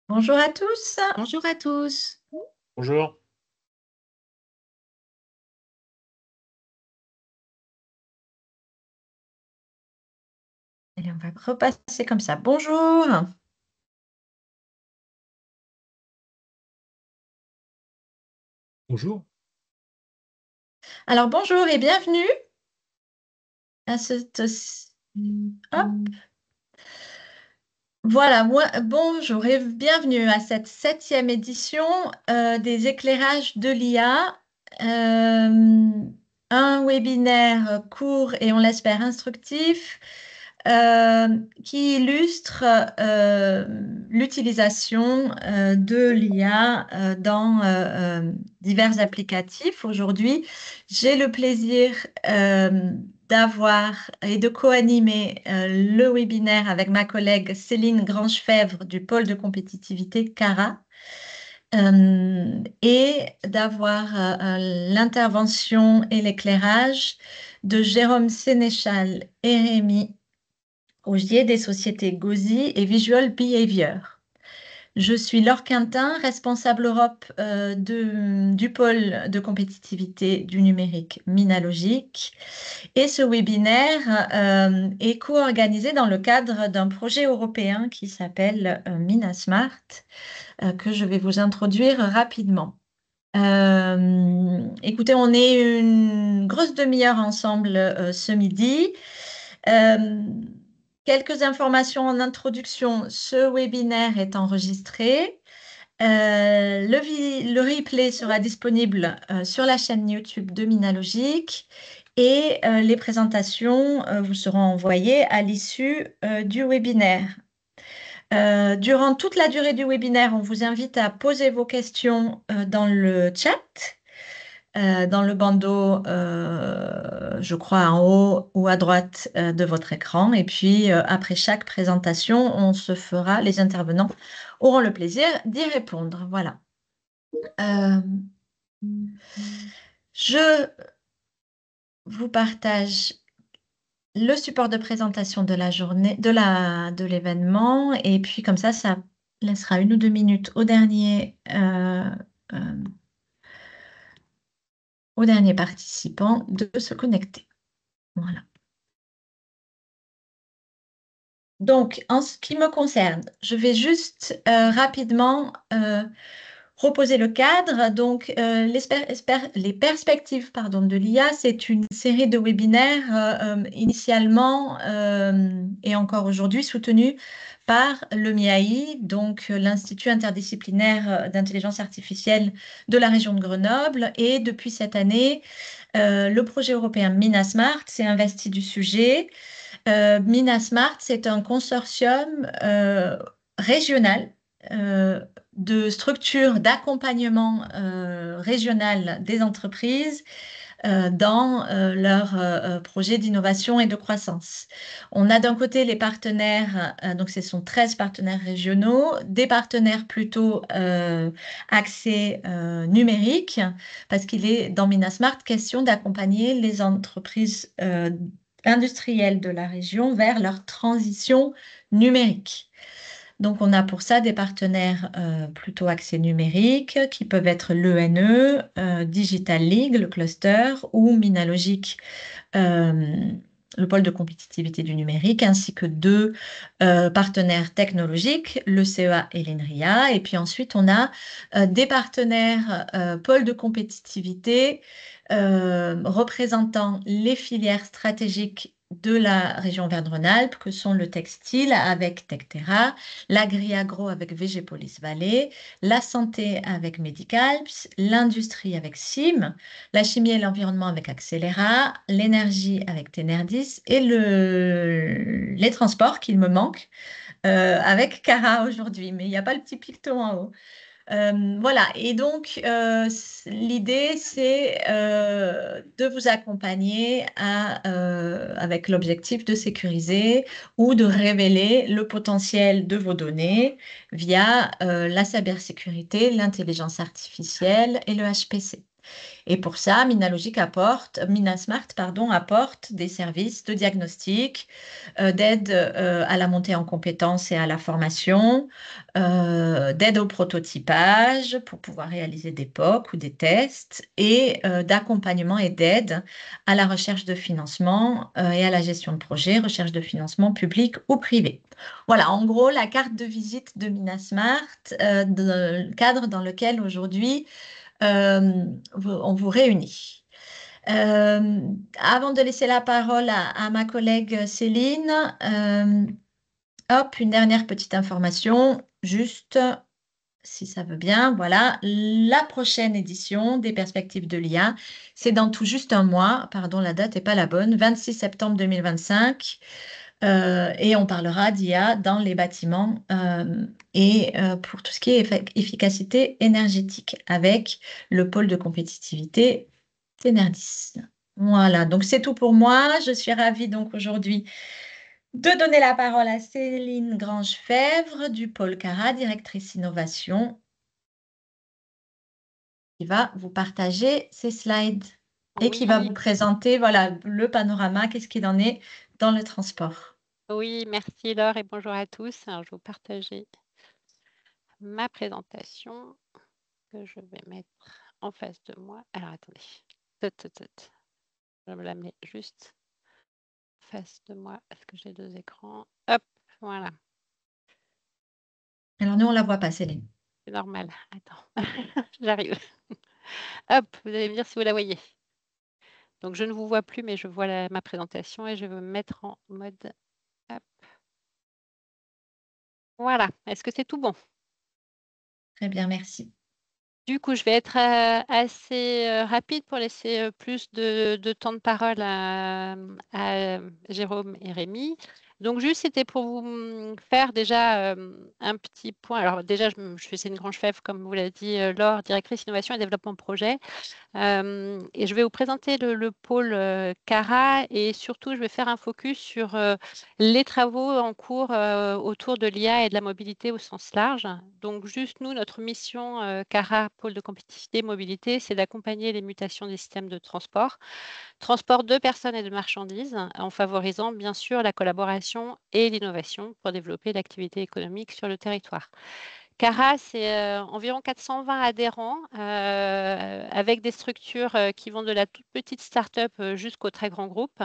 Bonjour à tous. Bonjour à tous. Bonjour. Allez, on va repasser comme ça. Bonjour. Bonjour. Alors, bonjour et bienvenue à cette... Hop. Voilà, bonjour et bienvenue à cette 7e édition des éclairages de l'IA. Un webinaire court et on l'espère instructif euh, qui illustre l'utilisation de l'IA dans divers applicatifs. Aujourd'hui, j'ai le plaisir d'avoir et de co-animer le webinaire avec ma collègue Céline Grange-Fèvre du pôle de compétitivité CARA et d'avoir l'intervention et l'éclairage de Jérôme Sénéchal et Rémi Augier des sociétés Gauzy et Visual Behavior. Je suis Laure Quintin, responsable Europe du pôle de compétitivité du numérique Minalogic. Et ce webinaire est co-organisé dans le cadre d'un projet européen qui s'appelle Minasmart, que je vais vous introduire rapidement. Écoutez, on est une grosse demi-heure ensemble ce midi. Euh, Quelques informations en introduction. Ce webinaire est enregistré. Le replay sera disponible sur la chaîne YouTube de Minalogic et les présentations vous seront envoyées à l'issue du webinaire. Durant toute la durée du webinaire, on vous invite à poser vos questions dans le chat, dans le bandeau, je crois, en haut ou à droite de votre écran. Et puis, après chaque présentation, les intervenants auront le plaisir d'y répondre. Voilà. Euh, je vous partage le support de présentation de la journée, de l'événement, et puis comme ça laissera 1 ou 2 minutes euh, au dernier participant de se connecter. Voilà. Donc, en ce qui me concerne, je vais juste rapidement reposer le cadre. Donc, les perspectives pardon, de l'IA, c'est une série de webinaires initialement et encore aujourd'hui soutenus par le MIAI, donc l'Institut interdisciplinaire d'intelligence artificielle de la région de Grenoble. Et depuis cette année, le projet européen Minasmart s'est investi du sujet. Minasmart, c'est un consortium régional euh, de structures d'accompagnement régional des entreprises dans leurs projets d'innovation et de croissance. On a d'un côté les partenaires, donc ce sont 13 partenaires régionaux, des partenaires plutôt axés numériques, parce qu'il est dans Minasmart question d'accompagner les entreprises industrielles de la région vers leur transition numérique. Donc, on a pour ça des partenaires plutôt axés numériques qui peuvent être l'ENE, Digital League, le cluster, ou Minalogic, euh, le pôle de compétitivité du numérique, ainsi que deux partenaires technologiques, le CEA et l'INRIA. Et puis ensuite, on a des partenaires pôles de compétitivité représentant les filières stratégiques de la région Auvergne-Rhône-Alpes, que sont le textile avec Tectera, l'agri-agro avec Végépolis Vallée, la santé avec Medicalps, l'industrie avec SIM, la chimie et l'environnement avec Accélera, l'énergie avec Tenerdis et les transports qu'il me manque avec Cara aujourd'hui. Mais il n'y a pas le petit picto en haut. Voilà, et donc l'idée, c'est de vous accompagner avec l'objectif de sécuriser ou de révéler le potentiel de vos données via la cybersécurité, l'intelligence artificielle et le HPC. Et pour ça, Minasmart, pardon, apporte des services de diagnostic, d'aide à la montée en compétences et à la formation, d'aide au prototypage pour pouvoir réaliser des POC ou des tests, et d'accompagnement et d'aide à la recherche de financement et à la gestion de projets, recherche de financement public ou privé. Voilà, en gros, la carte de visite de Minasmart, le cadre dans lequel aujourd'hui on vous réunit. Avant de laisser la parole à ma collègue Céline, hop, une dernière petite information, juste si ça veut bien. Voilà, la prochaine édition des Perspectives de l'IA, c'est dans tout juste un mois, pardon, la date n'est pas la bonne, 26 septembre 2025. Et on parlera d'IA dans les bâtiments et pour tout ce qui est efficacité énergétique avec le pôle de compétitivité Tenerdis. Voilà, donc c'est tout pour moi. Je suis ravie donc aujourd'hui de donner la parole à Céline Grange-Fèvre du pôle CARA, directrice innovation, qui va vous partager ses slides et qui va Oui, vous présenter voilà, le panorama, qu'est-ce qu'il en est dans le transport. oui, merci Laure et bonjour à tous. Alors, je vais vous partager ma présentation que je vais mettre en face de moi. Alors, attendez. Je me la mets juste face de moi parce que j'ai deux écrans. Hop, voilà, Alors nous, on ne la voit pas, Céline. c'est normal. Attends, j'arrive. Hop, vous allez me dire si vous la voyez. Donc, je ne vous vois plus, mais je vois ma présentation et je vais me mettre en mode. Hop, voilà, est-ce que c'est tout bon? Très bien, merci. Du coup, je vais être assez rapide pour laisser plus de temps de parole à Jérôme et Rémi. Donc, juste, c'était pour vous faire déjà un petit point. Alors, déjà, je suis Céline Grange-Fèvre, comme vous l'avez dit, Laure, directrice innovation et développement projet. Et je vais vous présenter le pôle CARA et surtout, je vais faire un focus sur les travaux en cours autour de l'IA et de la mobilité au sens large. Donc, juste nous, notre mission CARA, pôle de compétitivité et mobilité, c'est d'accompagner les mutations des systèmes de transport de personnes et de marchandises, en favorisant bien sûr la collaboration et l'innovation pour développer l'activité économique sur le territoire. CARA, c'est environ 420 adhérents avec des structures qui vont de la toute petite start-up jusqu'au très grand groupe.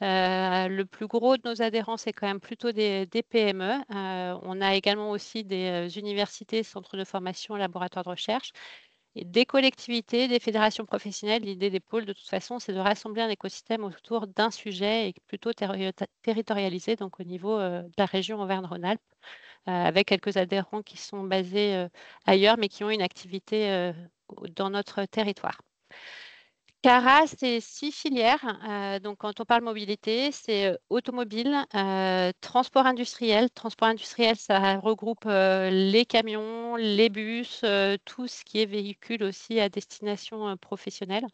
Le plus gros de nos adhérents, c'est quand même plutôt des PME. On a également aussi des universités, centres de formation, laboratoires de recherche, et des collectivités, des fédérations professionnelles. L'idée des pôles, de toute façon, c'est de rassembler un écosystème autour d'un sujet et plutôt territorialisé, donc au niveau de la région Auvergne-Rhône-Alpes, avec quelques adhérents qui sont basés ailleurs, mais qui ont une activité dans notre territoire. CARA, c'est 6 filières. Donc, quand on parle mobilité, c'est automobile, transport industriel. Transport industriel, ça regroupe les camions, les bus, tout ce qui est véhicule aussi à destination professionnelle.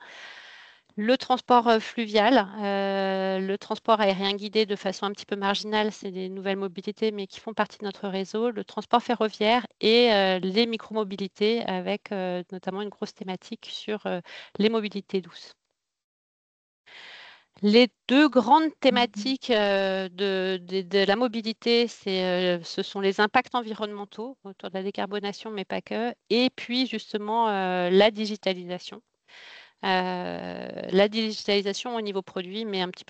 Le transport fluvial, le transport aérien guidé de façon un petit peu marginale, c'est des nouvelles mobilités, mais qui font partie de notre réseau. Le transport ferroviaire et les micromobilités, avec notamment une grosse thématique sur les mobilités douces. Les deux grandes thématiques de la mobilité, ce sont les impacts environnementaux autour de la décarbonation, mais pas que, et puis justement la digitalisation. La digitalisation au niveau produit, mais un petit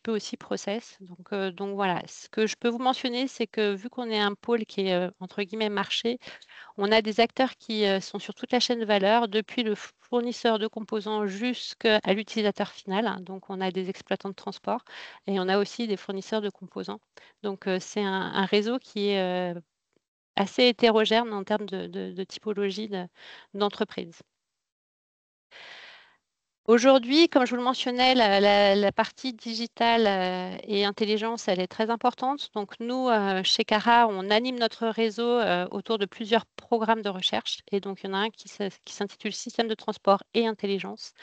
peu aussi process. Donc voilà, ce que je peux vous mentionner, c'est que vu qu'on est un pôle qui est entre guillemets marché, on a des acteurs qui sont sur toute la chaîne de valeur, depuis le fournisseur de composants jusqu'à l'utilisateur final. Donc, on a des exploitants de transport et on a aussi des fournisseurs de composants. Donc, c'est un réseau qui est assez hétérogène en termes de typologie d'entreprise. Aujourd'hui, comme je vous le mentionnais, la partie digitale et intelligence, elle est très importante. Donc, nous, chez CARA, on anime notre réseau autour de plusieurs programmes de recherche. Et donc, il y en a un qui s'intitule Système de transport et intelligence.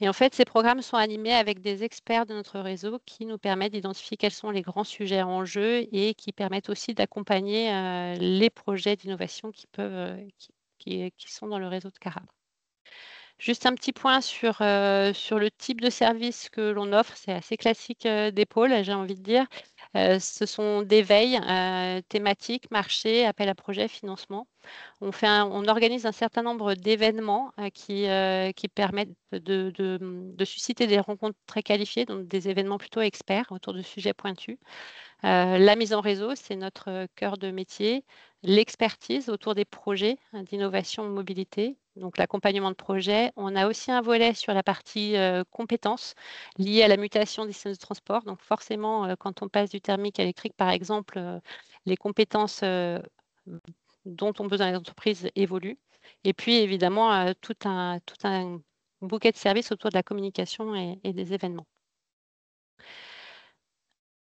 Et en fait, ces programmes sont animés avec des experts de notre réseau qui nous permettent d'identifier quels sont les grands sujets en jeu et qui permettent aussi d'accompagner les projets d'innovation qui sont dans le réseau de CARA. Juste un petit point sur le type de service que l'on offre. C'est assez classique des pôles, j'ai envie de dire. Ce sont des veilles thématiques, marchés, appel à projet, financement. On organise un certain nombre d'événements qui permettent de susciter des rencontres très qualifiées, donc des événements plutôt experts autour de sujets pointus. La mise en réseau, c'est notre cœur de métier. L'expertise autour des projets d'innovation mobilité, donc l'accompagnement de projets. On a aussi un volet sur la partie compétences liée à la mutation des systèmes de transport. Donc forcément, quand on passe du thermique à l'électrique, par exemple, les compétences dont ont besoin les entreprises évoluent. Et puis, évidemment, tout un bouquet de services autour de la communication et des événements.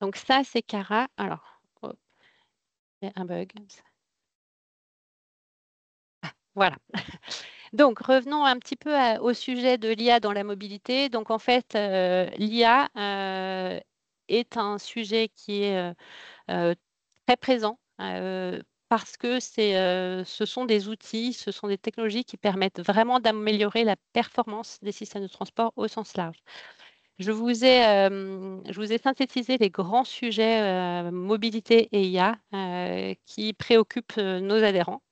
Donc ça, c'est Cara. Alors, hop, il y a un bug. Voilà. Donc, revenons un petit peu au sujet de l'IA dans la mobilité. Donc, en fait, l'IA est un sujet qui est très présent parce que ce sont des outils, ce sont des technologies qui permettent vraiment d'améliorer la performance des systèmes de transport au sens large. Je vous ai synthétisé les grands sujets mobilité et IA qui préoccupent nos adhérents.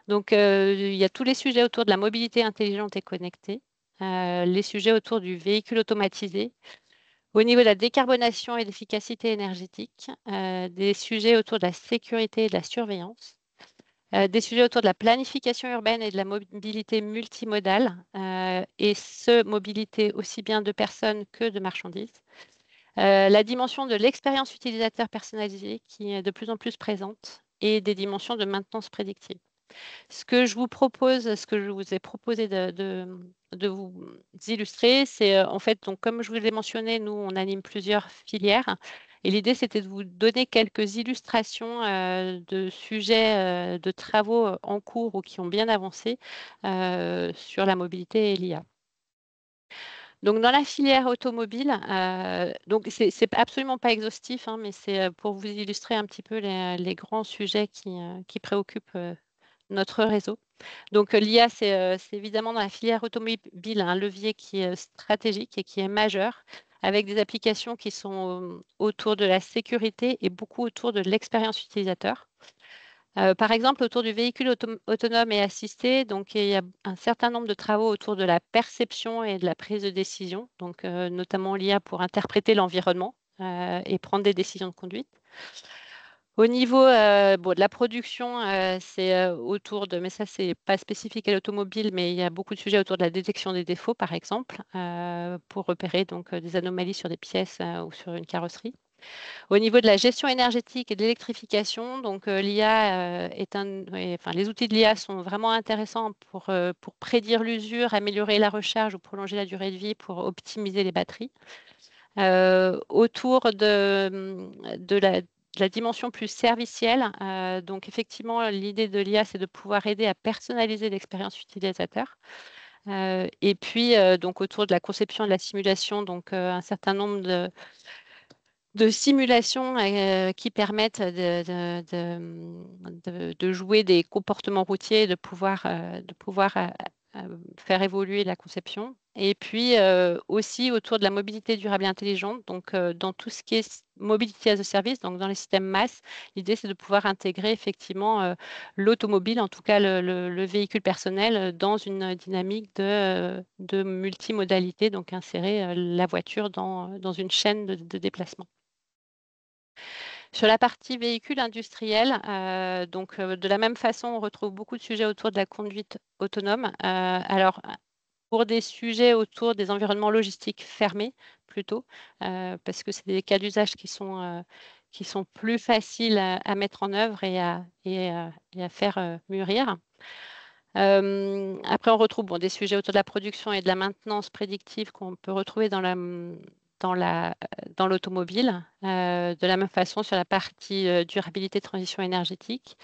Donc, il y a tous les sujets autour de la mobilité intelligente et connectée, les sujets autour du véhicule automatisé, au niveau de la décarbonation et de l'efficacité énergétique, des sujets autour de la sécurité et de la surveillance, des sujets autour de la planification urbaine et de la mobilité multimodale, et ce, mobilité aussi bien de personnes que de marchandises. La dimension de l'expérience utilisateur personnalisée qui est de plus en plus présente et des dimensions de maintenance prédictive. Ce que je vous propose, ce que je vous ai proposé de vous illustrer, c'est en fait, donc, comme je vous l'ai mentionné, nous, on anime plusieurs filières. Et l'idée, c'était de vous donner quelques illustrations de sujets, de travaux en cours ou qui ont bien avancé sur la mobilité et l'IA. Donc, dans la filière automobile, donc c'est absolument pas exhaustif, hein, mais c'est pour vous illustrer un petit peu les grands sujets qui préoccupent notre réseau. Donc, l'IA, c'est évidemment dans la filière automobile un levier qui est stratégique et qui est majeur, avec des applications qui sont autour de la sécurité et beaucoup autour de l'expérience utilisateur. Par exemple, autour du véhicule autonome et assisté, donc il y a un certain nombre de travaux autour de la perception et de la prise de décision, donc notamment l'IA pour interpréter l'environnement et prendre des décisions de conduite. Au niveau de la production, c'est autour de, mais ça, c'est pas spécifique à l'automobile, mais il y a beaucoup de sujets autour de la détection des défauts, par exemple, pour repérer donc des anomalies sur des pièces ou sur une carrosserie. Au niveau de la gestion énergétique et de l'électrification, donc l'IA enfin, les outils de l'IA sont vraiment intéressants pour prédire l'usure, améliorer la recharge ou prolonger la durée de vie pour optimiser les batteries. Autour de la dimension plus servicielle, donc effectivement, l'idée de l'IA, c'est de pouvoir aider à personnaliser l'expérience utilisateur. Et puis, donc autour de la conception et de la simulation, donc un certain nombre de simulations qui permettent de jouer des comportements routiers et de pouvoir faire évoluer la conception. Et puis aussi autour de la mobilité durable et intelligente, donc dans tout ce qui est mobility as a service, donc dans les systèmes MaaS, l'idée c'est de pouvoir intégrer effectivement l'automobile, en tout cas le véhicule personnel, dans une dynamique de multimodalité, donc insérer la voiture dans une chaîne de déplacement. Sur la partie véhicule industriel, donc de la même façon, on retrouve beaucoup de sujets autour de la conduite autonome. Alors, pour des sujets autour des environnements logistiques fermés, plutôt, parce que c'est des cas d'usage qui sont plus faciles à mettre en œuvre et à faire mûrir. Après, on retrouve des sujets autour de la production et de la maintenance prédictive qu'on peut retrouver dans l'automobile. De la même façon, sur la partie durabilité, transition énergétique.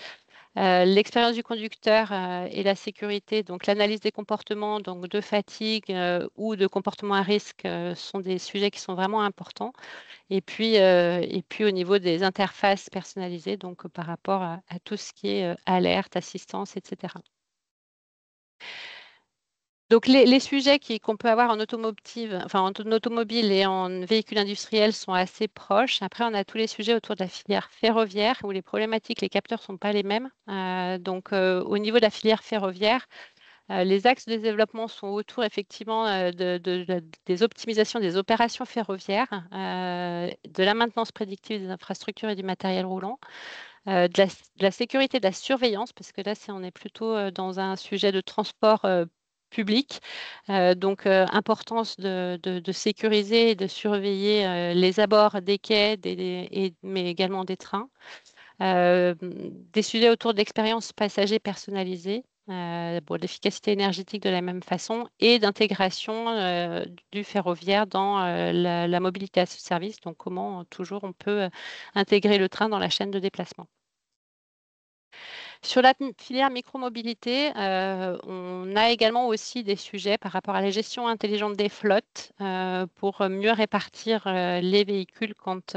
L'expérience du conducteur et la sécurité, donc l'analyse des comportements, donc de fatigue ou de comportements à risque, sont des sujets qui sont vraiment importants. Et puis au niveau des interfaces personnalisées, donc par rapport à tout ce qui est alerte, assistance, etc. Donc, les sujets qu'on peut avoir en automotive, enfin, en automobile et en véhicule industriel sont assez proches. Après, on a tous les sujets autour de la filière ferroviaire où les problématiques, les capteurs ne sont pas les mêmes. Donc, au niveau de la filière ferroviaire, les axes de développement sont autour effectivement des optimisations des opérations ferroviaires, de la maintenance prédictive des infrastructures et du matériel roulant, de la sécurité, de la surveillance, parce que là, on est plutôt dans un sujet de transport public. Donc, importance de sécuriser et de surveiller les abords des quais, mais également des trains. Des sujets autour de l'expérience passager personnalisée, bon, l'efficacité énergétique de la même façon et d'intégration du ferroviaire dans la mobilité à ce service. Donc, comment toujours on peut intégrer le train dans la chaîne de déplacement. Sur la filière micromobilité, on a également aussi des sujets par rapport à la gestion intelligente des flottes pour mieux répartir les véhicules quand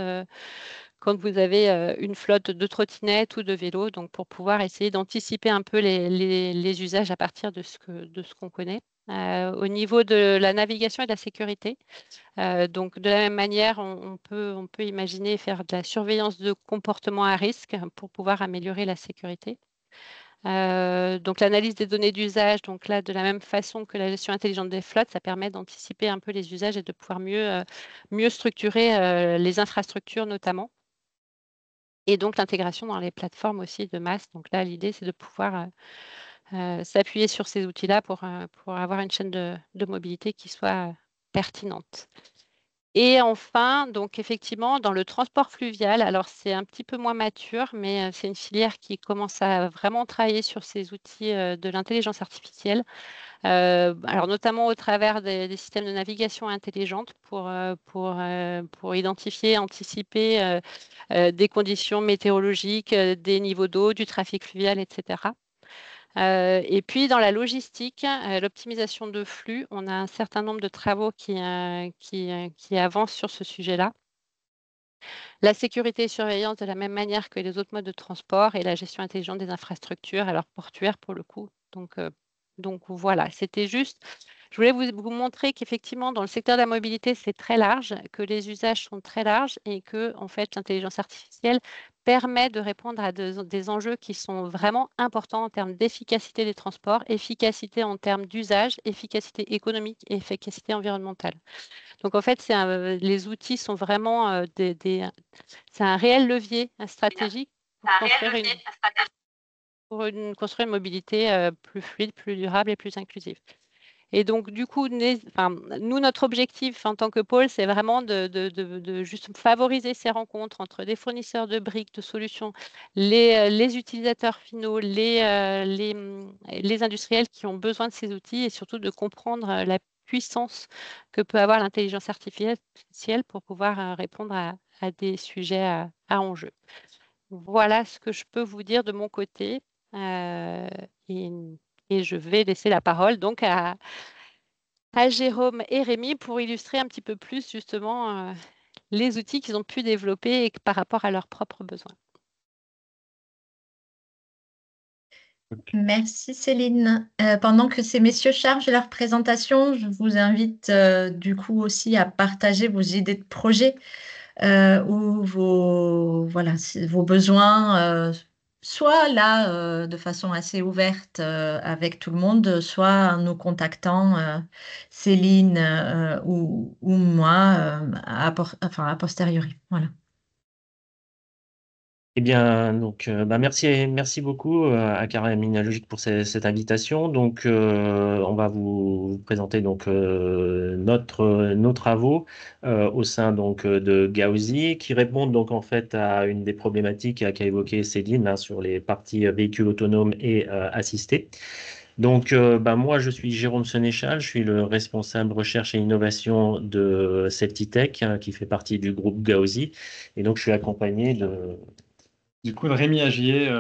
vous avez une flotte de trottinettes ou de vélos, donc pour pouvoir essayer d'anticiper un peu les usages à partir de ce qu'on connaît. Au niveau de la navigation et de la sécurité, donc de la même manière, on peut imaginer faire de la surveillance de comportements à risque pour pouvoir améliorer la sécurité. Donc l'analyse des données d'usage, donc là, de la même façon que la gestion intelligente des flottes, ça permet d'anticiper un peu les usages et de pouvoir mieux structurer les infrastructures notamment. Et donc l'intégration dans les plateformes aussi de masse. Donc là, l'idée, c'est de pouvoir s'appuyer sur ces outils-là pour avoir une chaîne de mobilité qui soit pertinente. Et enfin, donc effectivement, dans le transport fluvial, alors c'est un petit peu moins mature, mais c'est une filière qui commence à vraiment travailler sur ces outils de l'intelligence artificielle, alors notamment au travers des systèmes de navigation intelligente pour identifier, anticiper des conditions météorologiques, des niveaux d'eau, du trafic fluvial, etc. Et puis dans la logistique, l'optimisation de flux, on a un certain nombre de travaux qui avancent sur ce sujet-là. La sécurité et surveillance de la même manière que les autres modes de transport et la gestion intelligente des infrastructures, alors portuaires pour le coup. Donc voilà, c'était juste, je voulais vous montrer qu'effectivement, dans le secteur de la mobilité, c'est très large, que les usages sont très larges et que, en fait, l'intelligence artificielle permet de répondre à des enjeux qui sont vraiment importants en termes d'efficacité des transports, efficacité en termes d'usage, efficacité économique et efficacité environnementale. Donc, en fait, les outils sont vraiment c'est un réel levier stratégique pour construire une mobilité plus fluide, plus durable et plus inclusive. Et donc, du coup, nous, notre objectif en tant que pôle, c'est vraiment de juste favoriser ces rencontres entre des fournisseurs de briques, de solutions, les utilisateurs finaux, les industriels qui ont besoin de ces outils et surtout de comprendre la puissance que peut avoir l'intelligence artificielle pour pouvoir répondre à des sujets à enjeu. Voilà ce que je peux vous dire de mon côté. Euh, et, et je vais laisser la parole donc à Jérôme et Rémi pour illustrer un petit peu plus justement les outils qu'ils ont pu développer par rapport à leurs propres besoins. Merci Céline. Pendant que ces messieurs chargent leur présentation, je vous invite du coup aussi à partager vos idées de projet ou vos besoins, soit là de façon assez ouverte avec tout le monde, soit en nous contactant Céline ou moi a posteriori. Voilà. Eh bien, donc, merci beaucoup à Caramina Logique pour cette invitation. Donc, on va vous présenter donc nos travaux au sein donc de Gauzy, qui répondent donc en fait à une des problématiques qu'a évoqué Céline hein, sur les parties véhicules autonomes et assistés. Donc, moi, je suis Jérôme Sénéchal, je suis le responsable recherche et innovation de Celtitech, hein, qui fait partie du groupe Gauzy. Et donc, je suis accompagné Du coup, de Rémi Agier,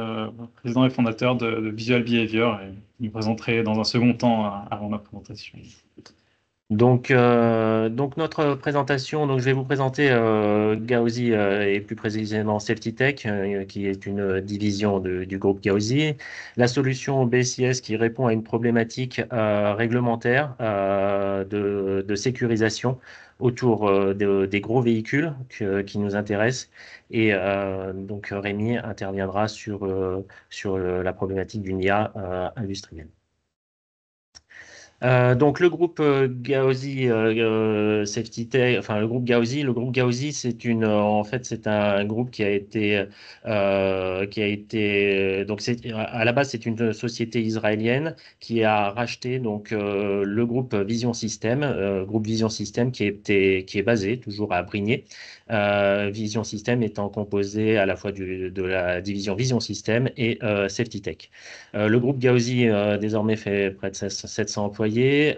président et fondateur de Visual Behavior, et je vous présenterai dans un second temps avant ma présentation. Donc notre présentation, donc je vais vous présenter Gauzy et plus précisément Safety Tech, qui est une division du groupe Gauzy. La solution BCS qui répond à une problématique réglementaire de sécurisation autour des gros véhicules qui nous intéressent. Et donc Rémi interviendra sur la problématique d'une IA industrielle. Donc le groupe Gauzy Safety Tech, enfin le groupe Gauzy, en fait c'est un groupe qui a été donc à la base c'est une société israélienne qui a racheté donc le groupe Vision System, groupe Vision System qui est basé toujours à Brignais. Vision System étant composé à la fois de la division Vision System et Safety Tech. Le groupe Gauzy désormais fait près de 700 employés. Le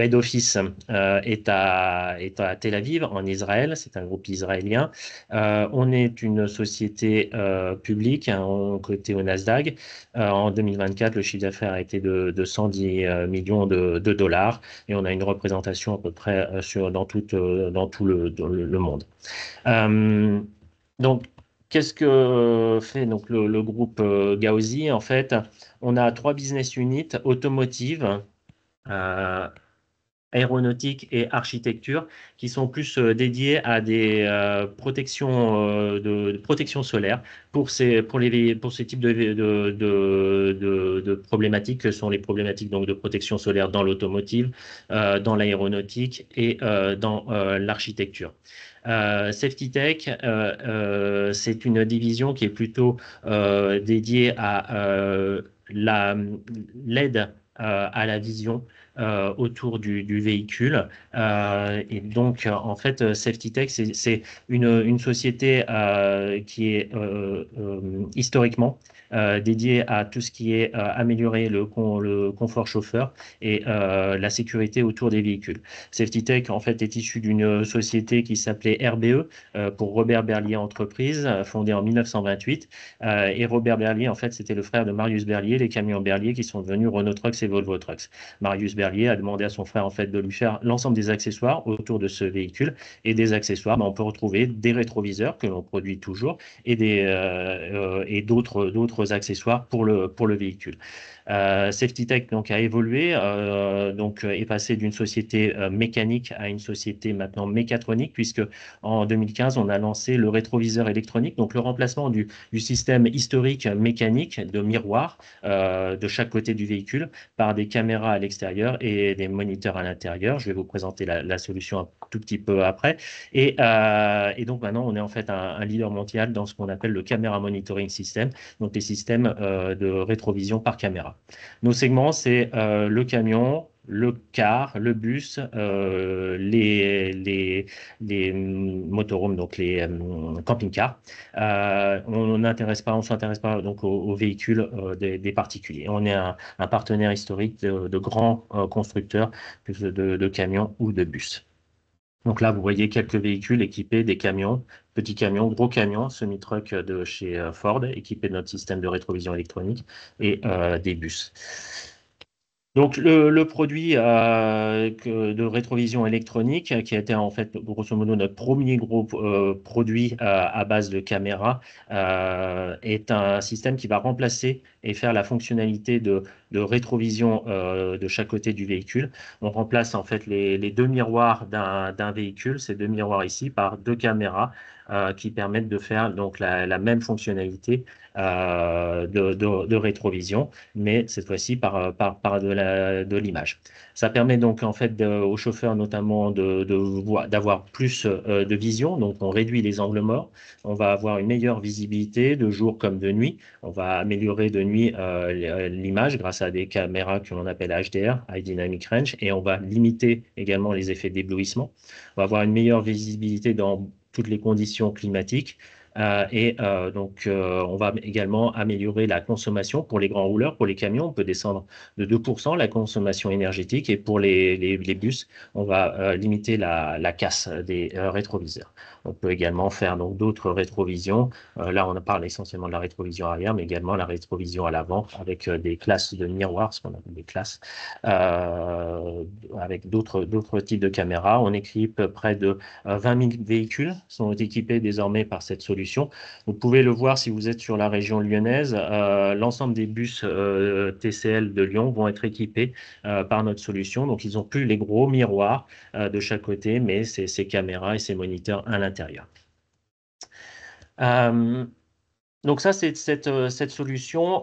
head office est à Tel Aviv, en Israël. C'est un groupe israélien. On est une société publique, hein, cotée au Nasdaq. En 2024, le chiffre d'affaires a été de 110 millions de dollars et on a une représentation à peu près dans tout le monde. Donc, qu'est-ce que fait donc le groupe Gauzy? En fait, on a 3 business units: automotive, aéronautique et architecture, qui sont plus dédiés à des protections de protection solaire pour ces types de problématiques que sont les problématiques donc de protection solaire dans l'automotive, dans l'aéronautique et dans l'architecture. Safety Tech, c'est une division qui est plutôt dédiée à l'aide à la vision autour du véhicule. Et donc, en fait, Safety Tech, c'est une société qui est historiquement dédiée à tout ce qui est améliorer le confort chauffeur et la sécurité autour des véhicules. Safety Tech, en fait, est issue d'une société qui s'appelait RBE, pour Robert Berlier Entreprises, fondée en 1928. Et Robert Berlier, en fait, c'était le frère de Marius Berlier, les camions Berlier qui sont devenus Renault Trucks et Volvo Trucks. Marius Berlier a demandé à son frère, en fait, de lui faire l'ensemble des accessoires autour de ce véhicule. Et des accessoires, on peut retrouver des rétroviseurs que l'on produit toujours et d'autres accessoires pour le véhicule. Safety Tech donc a évolué, est passé d'une société mécanique à une société maintenant mécatronique, puisque en 2015 on a lancé le rétroviseur électronique, donc le remplacement du système historique mécanique de miroir de chaque côté du véhicule par des caméras à l'extérieur et des moniteurs à l'intérieur. Je vais vous présenter la solution un tout petit peu après. Et donc maintenant on est en fait un leader mondial dans ce qu'on appelle le Camera Monitoring System, donc les systèmes de rétrovision par caméra. Nos segments, c'est le camion, le car, le bus, les motorhomes, donc les camping-cars. On s'intéresse pas donc aux véhicules des particuliers. On est un partenaire historique de grands constructeurs de camions ou de bus. Donc là, vous voyez quelques véhicules équipés, des camions, petits camions, gros camions, semi-truck de chez Ford, équipés de notre système de rétrovision électronique, et des bus. Donc le produit de rétrovision électronique, qui a été en fait grosso modo notre premier gros produit à base de caméra, est un système qui va remplacer et faire la fonctionnalité de rétrovision de chaque côté du véhicule. On remplace en fait les deux miroirs d'un véhicule, ces deux miroirs ici, par deux caméras qui permettent de faire donc la même fonctionnalité de rétrovision, mais cette fois-ci par de l'image. Ça permet donc en fait aux chauffeurs notamment d'avoir plus de vision, donc on réduit les angles morts, on va avoir une meilleure visibilité de jour comme de nuit, on va améliorer de nuit l'image grâce à des caméras que l'on appelle HDR, High Dynamic Range, et on va limiter également les effets d'éblouissement. On va avoir une meilleure visibilité dans toutes les conditions climatiques. On va également améliorer la consommation pour les grands rouleurs, pour les camions. On peut descendre de 2% la consommation énergétique, et pour les bus, on va limiter la casse des rétroviseurs. On peut également faire donc d'autres rétrovisions. Là, on parle essentiellement de la rétrovision arrière, mais également la rétrovision à l'avant avec des classes de miroirs, ce qu'on appelle des classes, avec d'autres types de caméras. On équipe près de 20 000 véhicules sont équipés désormais par cette solution. Vous pouvez le voir si vous êtes sur la région lyonnaise. L'ensemble des bus TCL de Lyon vont être équipés par notre solution. Donc, ils n'ont plus les gros miroirs de chaque côté, mais c'est ces caméras et ces moniteurs à l'intérieur. Donc ça, c'est cette solution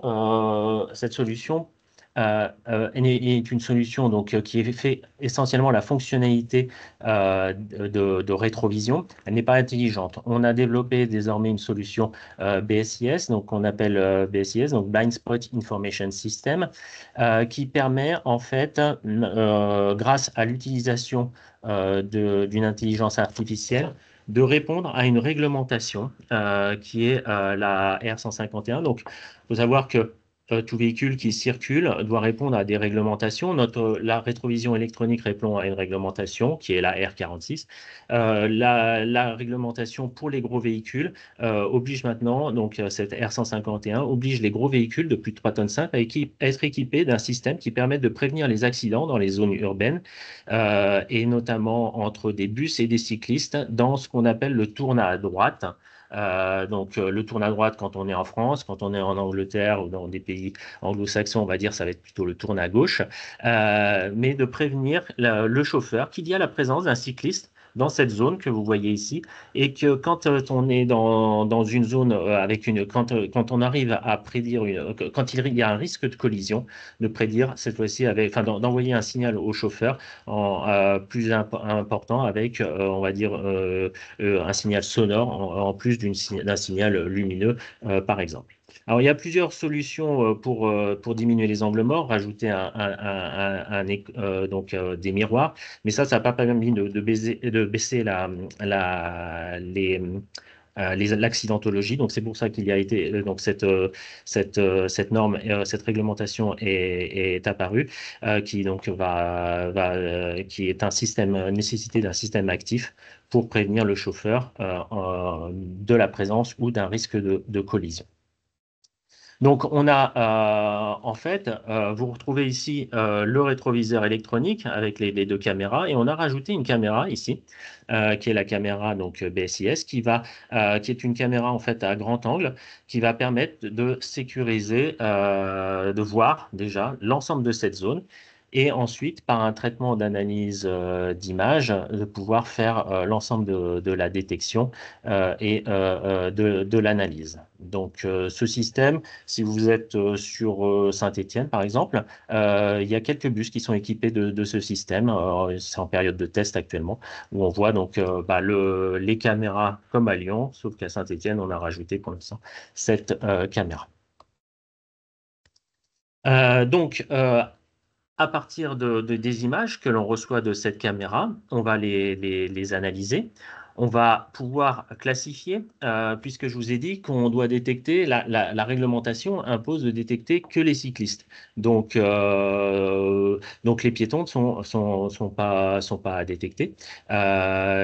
est une solution donc, qui fait essentiellement la fonctionnalité de rétrovision. Elle n'est pas intelligente. On a développé désormais une solution BSIS, donc qu'on appelle BSIS, donc Blind Spot Information System, qui permet en fait, grâce à l'utilisation d'une intelligence artificielle, de répondre à une réglementation qui est la R151. Donc, il faut savoir que tout véhicule qui circule doit répondre à des réglementations. La rétrovision électronique répond à une réglementation qui est la R46. La réglementation pour les gros véhicules oblige maintenant, donc cette R151 oblige les gros véhicules de plus de 3,5 tonnes à être équipés d'un système qui permet de prévenir les accidents dans les zones urbaines et notamment entre des bus et des cyclistes dans ce qu'on appelle le tournant à droite. Donc, le tourne à droite quand on est en France, quand on est en Angleterre ou dans des pays anglo-saxons, on va dire ça va être plutôt le tourne à gauche, mais de prévenir le chauffeur qu'il y a la présence d'un cycliste dans cette zone que vous voyez ici, et que quand on est dans une zone avec quand on arrive à prédire quand il y a un risque de collision, de prédire cette fois-ci d'envoyer un signal au chauffeur plus important avec, on va dire, un signal sonore en plus d'un signal lumineux, par exemple. Alors, il y a plusieurs solutions pour diminuer les angles morts, rajouter des miroirs, mais ça n'a pas permis de baisser l'accidentologie. Donc, c'est pour ça qu'il y a été donc cette norme, cette réglementation est apparue, qui donc qui est un système nécessité d'un système actif pour prévenir le chauffeur de la présence ou d'un risque de collision. Donc, on a en fait, vous retrouvez ici le rétroviseur électronique avec les deux caméras, et on a rajouté une caméra ici, qui est la caméra donc BSIS, qui est une caméra en fait à grand angle, qui va permettre de sécuriser, de voir déjà l'ensemble de cette zone. Et ensuite, par un traitement d'analyse d'image, de pouvoir faire l'ensemble de la détection et de l'analyse. Donc, ce système, si vous êtes sur Saint-Étienne, par exemple, il y a quelques bus qui sont équipés de ce système. C'est en période de test actuellement, où on voit donc les caméras comme à Lyon, sauf qu'à Saint-Étienne, on a rajouté pour l'instant cette caméra. Donc, à partir des images que l'on reçoit de cette caméra, on va les analyser. On va pouvoir classifier, puisque je vous ai dit qu'on doit détecter, la réglementation impose de détecter que les cyclistes. Donc les piétons ne sont pas détectés.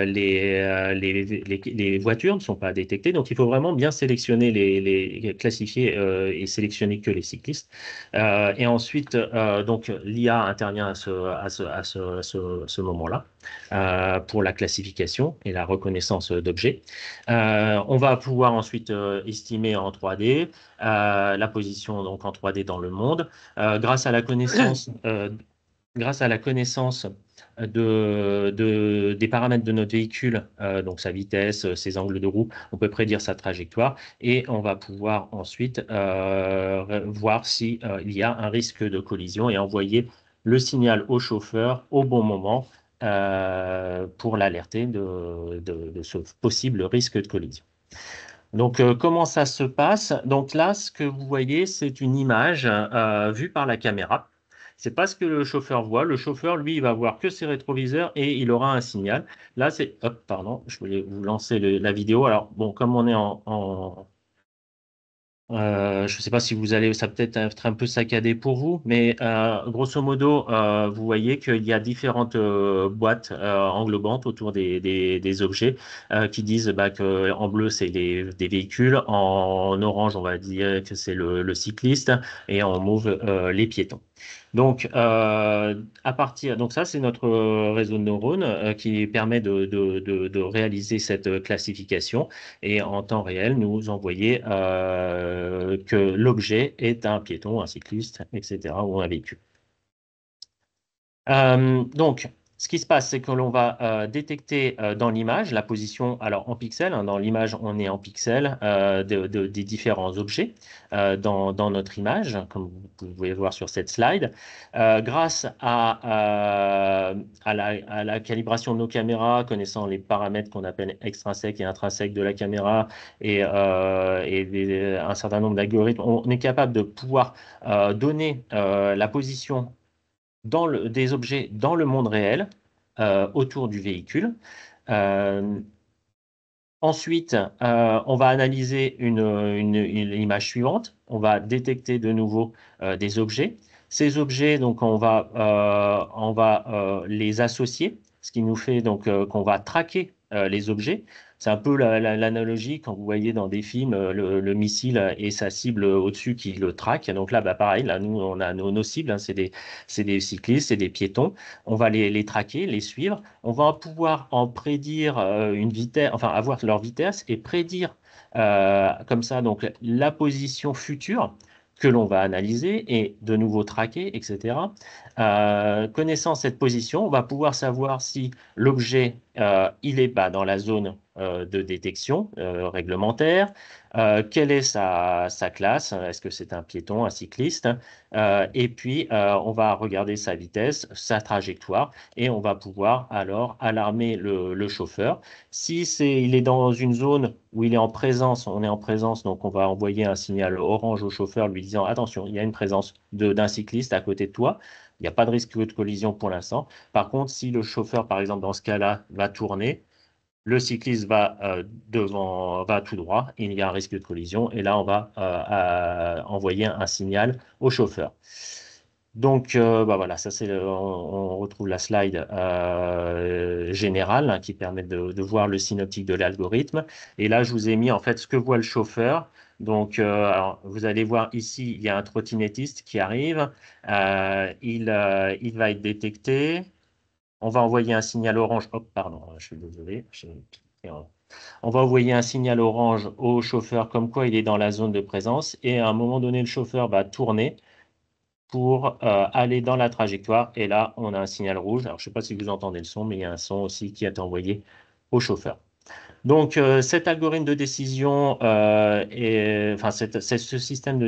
Les voitures ne sont pas détectées. Donc, il faut vraiment bien sélectionner, classifier et sélectionner que les cyclistes. Et ensuite, donc, l'IA intervient à ce moment-là pour la classification et la reconnaissance d'objets. On va pouvoir ensuite estimer en 3D la position donc en 3D dans le monde grâce à la connaissance des paramètres de notre véhicule, donc sa vitesse, ses angles de roue, on peut prédire sa trajectoire, et on va pouvoir ensuite voir s'il y a un risque de collision et envoyer le signal au chauffeur au bon moment pour l'alerter de ce possible risque de collision. Donc, comment ça se passe? Donc là, ce que vous voyez, c'est une image vue par la caméra. C'est pas ce que le chauffeur voit. Le chauffeur, lui, il va voir que ses rétroviseurs et il aura un signal. Là, c'est... Hop, pardon, je voulais vous lancer la vidéo. Alors, bon, comme on est Je ne sais pas si vous allez, ça peut être un peu saccadé pour vous, mais grosso modo, vous voyez qu'il y a différentes boîtes englobantes autour des objets qui disent bah, que en bleu c'est des véhicules, en orange on va dire que c'est le cycliste et en mauve les piétons. Donc, donc ça, c'est notre réseau de neurones qui permet de réaliser cette classification et en temps réel, nous envoyer que l'objet est un piéton, un cycliste, etc., ou un véhicule. Donc, ce qui se passe, c'est que l'on va détecter dans l'image la position, alors en pixels, hein, dans l'image, on est en pixels des différents objets dans notre image, comme vous pouvez voir sur cette slide. Grâce à la calibration de nos caméras, connaissant les paramètres qu'on appelle extrinsèques et intrinsèques de la caméra et un certain nombre d'algorithmes, on est capable de pouvoir donner la position des objets dans le monde réel autour du véhicule. Euh, Ensuite, on va analyser une image suivante. On va détecter de nouveau des objets. Ces objets, donc, on va les associer, ce qui nous fait donc qu'on va traquer les objets. C'est un peu l'analogie quand vous voyez dans des films le missile et sa cible au-dessus qui le traque. Donc là, bah, pareil, là, nous, on a nos cibles, hein, c'est des cyclistes, c'est des piétons. On va les traquer, les suivre. On va pouvoir en prédire une vitesse, enfin avoir leur vitesse et prédire comme ça donc la position future que l'on va analyser et de nouveau traquer, etc. Connaissant cette position, on va pouvoir savoir si l'objet il est pas dans la zone de détection réglementaire, quelle est sa classe, est-ce que c'est un piéton, un cycliste, et puis on va regarder sa vitesse, sa trajectoire et on va pouvoir alors alarmer le chauffeur. Si il est dans une zone où il est en présence, on est en présence, donc on va envoyer un signal orange au chauffeur lui disant attention, il y a une présence d'un cycliste à côté de toi. Il n'y a pas de risque de collision pour l'instant. Par contre, si le chauffeur, par exemple, dans ce cas-là, va tourner, le cycliste va tout droit, il y a un risque de collision, et là, on va envoyer un signal au chauffeur. Donc, bah voilà, ça on retrouve la slide générale hein, qui permet de voir le synoptique de l'algorithme. Et là, je vous ai mis en fait ce que voit le chauffeur. Donc, alors, vous allez voir ici, il y a un trottinettiste qui arrive. Il va être détecté. On va envoyer un signal orange. Hop, pardon, je suis désolé. On va envoyer un signal orange au chauffeur comme quoi il est dans la zone de présence. Et à un moment donné, le chauffeur va tourner pour aller dans la trajectoire. Et là, on a un signal rouge. Alors, je ne sais pas si vous entendez le son, mais il y a un son aussi qui est envoyé au chauffeur. Donc, cet algorithme de décision, enfin, ce système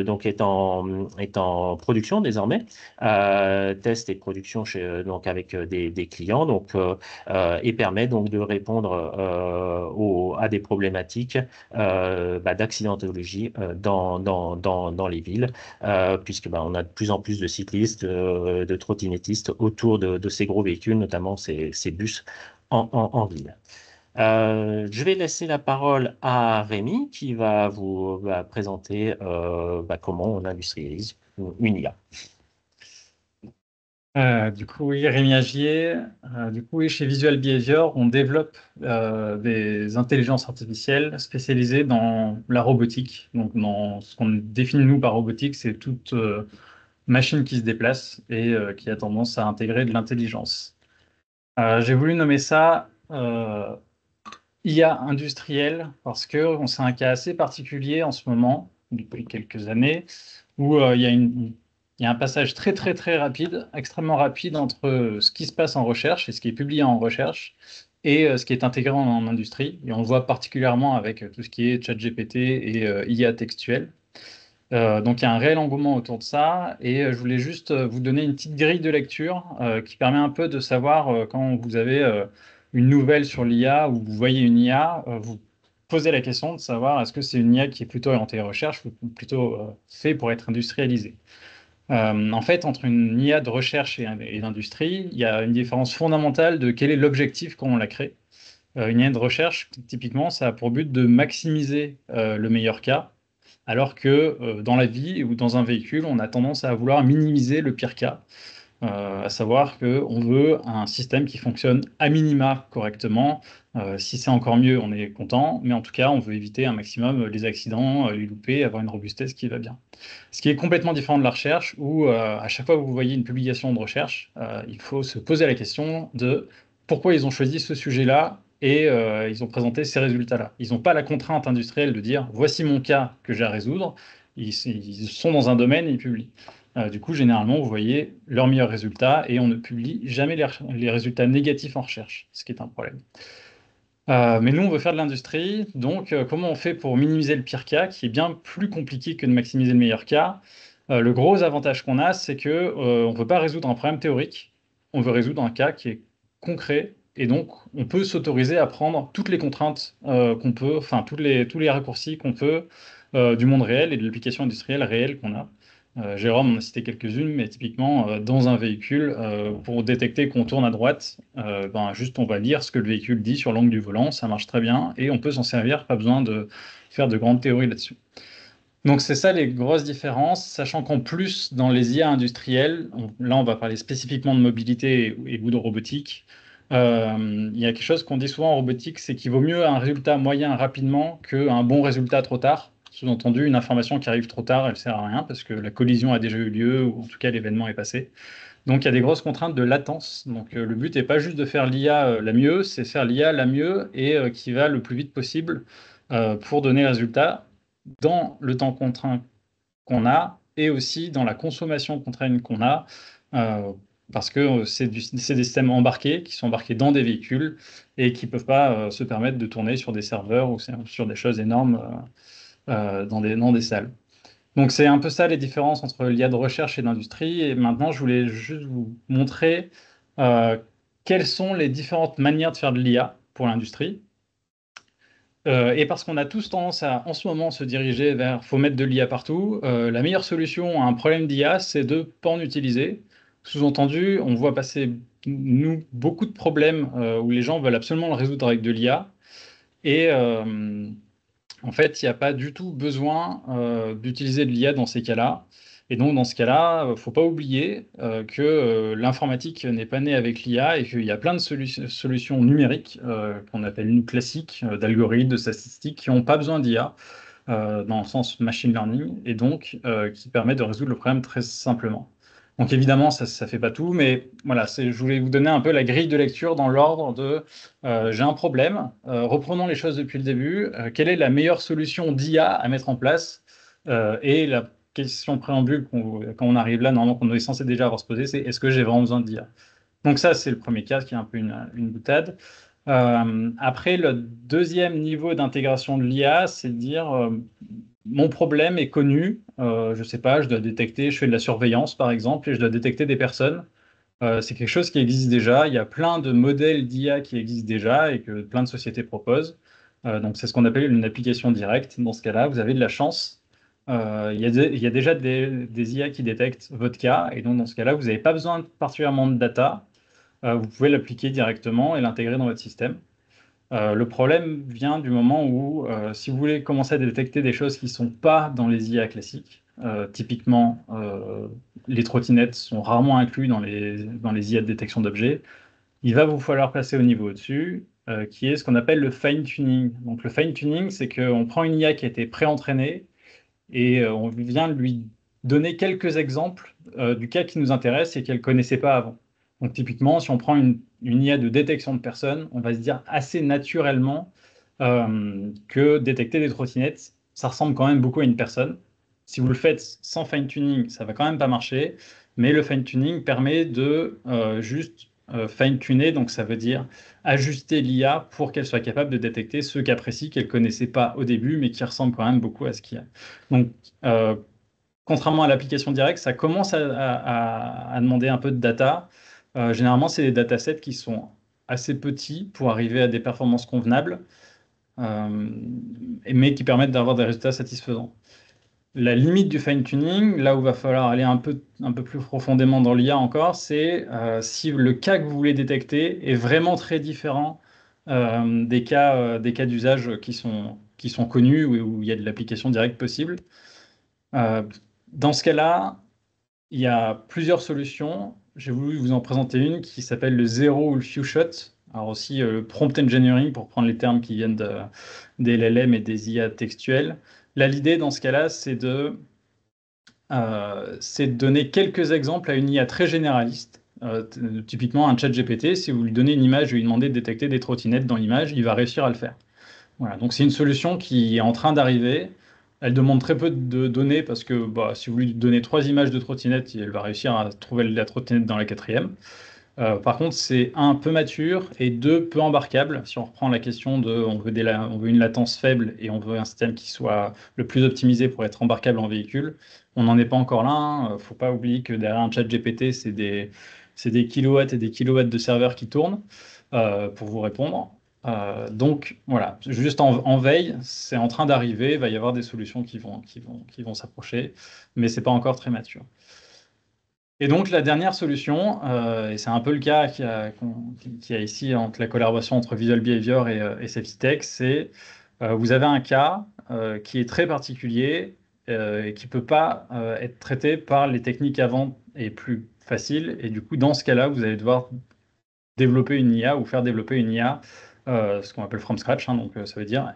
donc est en production désormais, test et production donc avec des clients, donc, et permet donc de répondre à des problématiques d'accidentologie dans les villes, puisque on a de plus en plus de cyclistes, de trottinettistes autour de ces gros véhicules, notamment ces bus en ville. Je vais laisser la parole à Rémi qui va vous présenter comment on industrialise une IA. Du coup, oui, Rémi Agier. Du coup, oui, chez Visual Behavior, on développe des intelligences artificielles spécialisées dans la robotique. Donc, dans ce qu'on définit nous par robotique, c'est toute machine qui se déplace et qui a tendance à intégrer de l'intelligence. J'ai voulu nommer ça IA industrielle parce que c'est un cas assez particulier en ce moment, depuis quelques années, où il y a un passage très très très rapide, extrêmement rapide entre ce qui se passe en recherche et ce qui est publié en recherche et ce qui est intégré en industrie. Et on le voit particulièrement avec tout ce qui est ChatGPT et IA textuelle. Donc il y a un réel engouement autour de ça et je voulais juste vous donner une petite grille de lecture qui permet un peu de savoir quand vous avez une nouvelle sur l'IA ou vous voyez une IA, vous posez la question de savoir est-ce que c'est une IA qui est plutôt orientée recherche ou plutôt fait pour être industrialisée. En fait, entre une IA de recherche et d'industrie, il y a une différence fondamentale de quel est l'objectif quand on la crée. Une IA de recherche, typiquement, ça a pour but de maximiser le meilleur cas alors que dans la vie ou dans un véhicule, on a tendance à vouloir minimiser le pire cas. À savoir qu'on veut un système qui fonctionne à minima correctement. Si c'est encore mieux, on est content, mais en tout cas, on veut éviter un maximum les accidents, les loupés, avoir une robustesse qui va bien. Ce qui est complètement différent de la recherche, où à chaque fois que vous voyez une publication de recherche, il faut se poser la question de pourquoi ils ont choisi ce sujet-là et ils ont présenté ces résultats-là. Ils n'ont pas la contrainte industrielle de dire voici mon cas que j'ai à résoudre. Ils sont dans un domaine et ils publient. Du coup, généralement, vous voyez leurs meilleurs résultats et on ne publie jamais les résultats négatifs en recherche, ce qui est un problème. Mais nous, on veut faire de l'industrie, donc comment on fait pour minimiser le pire cas, qui est bien plus compliqué que de maximiser le meilleur cas? Le gros avantage qu'on a, c'est que on ne veut pas résoudre un problème théorique, on veut résoudre un cas qui est concret, et donc on peut s'autoriser à prendre toutes les contraintes qu'on peut, enfin tous les raccourcis qu'on peut du monde réel et de l'application industrielle réelle qu'on a. Jérôme en a cité quelques-unes, mais typiquement, dans un véhicule, pour détecter qu'on tourne à droite, juste on va lire ce que le véhicule dit sur l'angle du volant, ça marche très bien, et on peut s'en servir, pas besoin de faire de grandes théories là-dessus. Donc c'est ça les grosses différences, sachant qu'en plus, dans les IA industrielles, là on va parler spécifiquement de mobilité ou de robotique, il y a quelque chose qu'on dit souvent en robotique, c'est qu'il vaut mieux un résultat moyen rapidement qu'un bon résultat trop tard. Sous-entendu, une information qui arrive trop tard, elle ne sert à rien parce que la collision a déjà eu lieu ou en tout cas l'événement est passé. Donc il y a des grosses contraintes de latence. Donc le but n'est pas juste de faire l'IA la mieux, c'est faire l'IA la mieux et qui va le plus vite possible pour donner le résultat dans le temps contraint qu'on a et aussi dans la consommation contrainte qu'on a. Parce que c'est des systèmes embarqués qui sont embarqués dans des véhicules et qui ne peuvent pas se permettre de tourner sur des serveurs ou sur des choses énormes dans des salles. Donc c'est un peu ça les différences entre l'IA de recherche et d'industrie. Et maintenant, je voulais juste vous montrer quelles sont les différentes manières de faire de l'IA pour l'industrie. Et parce qu'on a tous tendance à, en ce moment, se diriger vers faut mettre de l'IA partout, la meilleure solution à un problème d'IA, c'est de ne pas en utiliser. Sous-entendu, on voit passer, nous, beaucoup de problèmes où les gens veulent absolument le résoudre avec de l'IA. Et en fait, il n'y a pas du tout besoin d'utiliser de l'IA dans ces cas-là. Et donc, dans ce cas-là, il ne faut pas oublier que l'informatique n'est pas née avec l'IA et qu'il y a plein de solutions numériques qu'on appelle nous classiques, d'algorithmes, de statistiques, qui n'ont pas besoin d'IA dans le sens machine learning et donc qui permettent de résoudre le problème très simplement. Donc évidemment, ça ne fait pas tout, mais voilà, je voulais vous donner un peu la grille de lecture dans l'ordre de j'ai un problème, reprenons les choses depuis le début, quelle est la meilleure solution d'IA à mettre en place et la question préambule, quand on arrive là, normalement qu'on est censé déjà avoir se poser, c'est est-ce que j'ai vraiment besoin d'IA? Donc ça, c'est le premier cas qui est un peu une boutade. Après, le deuxième niveau d'intégration de l'IA, c'est de dire mon problème est connu, je ne sais pas, je dois détecter, je fais de la surveillance par exemple, et je dois détecter des personnes. C'est quelque chose qui existe déjà, il y a plein de modèles d'IA qui existent déjà et que plein de sociétés proposent. Donc c'est ce qu'on appelle une application directe. Dans ce cas-là, vous avez de la chance. Il y a déjà des IA qui détectent votre cas, et donc dans ce cas-là, vous n'avez pas besoin particulièrement de data. Vous pouvez l'appliquer directement et l'intégrer dans votre système. Le problème vient du moment où, si vous voulez commencer à détecter des choses qui ne sont pas dans les IA classiques, typiquement, les trottinettes sont rarement inclus dans les IA de détection d'objets, il va vous falloir passer au niveau au-dessus, qui est ce qu'on appelle le fine-tuning. Donc le fine-tuning, c'est qu'on prend une IA qui a été pré-entraînée et on vient lui donner quelques exemples du cas qui nous intéresse et qu'elle ne connaissait pas avant. Donc typiquement, si on prend une IA de détection de personnes, on va se dire assez naturellement que détecter des trottinettes, ça ressemble quand même beaucoup à une personne. Si vous le faites sans fine-tuning, ça va quand même pas marcher, mais le fine-tuning permet de juste fine-tuner, donc ça veut dire ajuster l'IA pour qu'elle soit capable de détecter ce cas précis qu'elle ne connaissait pas au début, mais qui ressemble quand même beaucoup à ce qu'il y a. Donc, contrairement à l'application directe, ça commence à demander un peu de data. Généralement, c'est des datasets qui sont assez petits pour arriver à des performances convenables, mais qui permettent d'avoir des résultats satisfaisants. La limite du fine-tuning, là où il va falloir aller un peu plus profondément dans l'IA encore, c'est si le cas que vous voulez détecter est vraiment très différent des cas d'usage qui sont qui sont connus, où il y a de l'application directe possible. Dans ce cas-là, il y a plusieurs solutions. J'ai voulu vous en présenter une qui s'appelle le Zero ou le Few Shot. Alors aussi le prompt engineering pour prendre les termes qui viennent des LLM et des IA textuelles. Là, l'idée dans ce cas-là, c'est de donner quelques exemples à une IA très généraliste. Typiquement, un chat GPT, si vous lui donnez une image et lui demandez de détecter des trottinettes dans l'image, il va réussir à le faire. Voilà, donc c'est une solution qui est en train d'arriver. Elle demande très peu de données parce que si vous lui donnez 3 images de trottinettes, elle va réussir à trouver la trottinette dans la 4e. Par contre, c'est un peu mature et deux peu embarquable. Si on reprend la question de on veut une latence faible et on veut un système qui soit le plus optimisé pour être embarquable en véhicule, on n'en est pas encore là. Il ne faut pas oublier que derrière un chat GPT, c'est des kilowatts et des kilowatts de serveurs qui tournent pour vous répondre. Donc voilà, juste en veille, c'est en train d'arriver. Il va y avoir des solutions qui vont s'approcher, mais c'est pas encore très mature. Et donc la dernière solution, et c'est un peu le cas qu'il y a ici entre la collaboration entre Visual Behavior et SafetyTech, c'est vous avez un cas qui est très particulier et qui ne peut pas être traité par les techniques avant et plus faciles. Et du coup, dans ce cas-là, vous allez devoir développer une IA ou faire développer une IA, ce qu'on appelle from scratch, hein, donc ça veut dire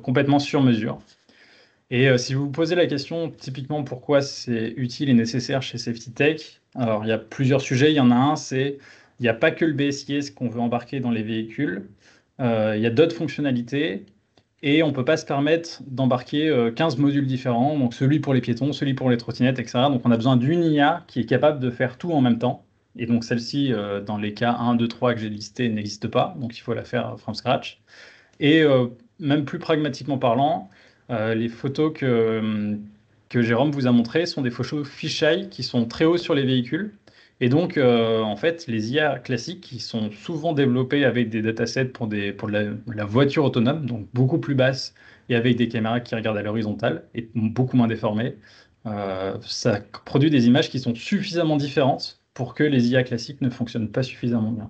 complètement sur mesure. Et si vous vous posez la question, typiquement, pourquoi c'est utile et nécessaire chez SafetyTech, alors il y a plusieurs sujets. Il y en a un, il n'y a pas que le BSIS qu'on veut embarquer dans les véhicules. Il y a d'autres fonctionnalités et on ne peut pas se permettre d'embarquer 15 modules différents, donc celui pour les piétons, celui pour les trottinettes, etc. Donc on a besoin d'une IA qui est capable de faire tout en même temps. Et donc celle-ci, dans les cas 1, 2, 3 que j'ai listés, n'existe pas. Donc il faut la faire from scratch. Et même plus pragmatiquement parlant, les photos que Jérôme vous a montrées sont des photos fisheye qui sont très hauts sur les véhicules. Et donc, en fait, les IA classiques qui sont souvent développées avec des datasets pour la voiture autonome, donc beaucoup plus basses et avec des caméras qui regardent à l'horizontale et beaucoup moins déformées, ça produit des images qui sont suffisamment différentes pour que les IA classiques ne fonctionnent pas suffisamment bien.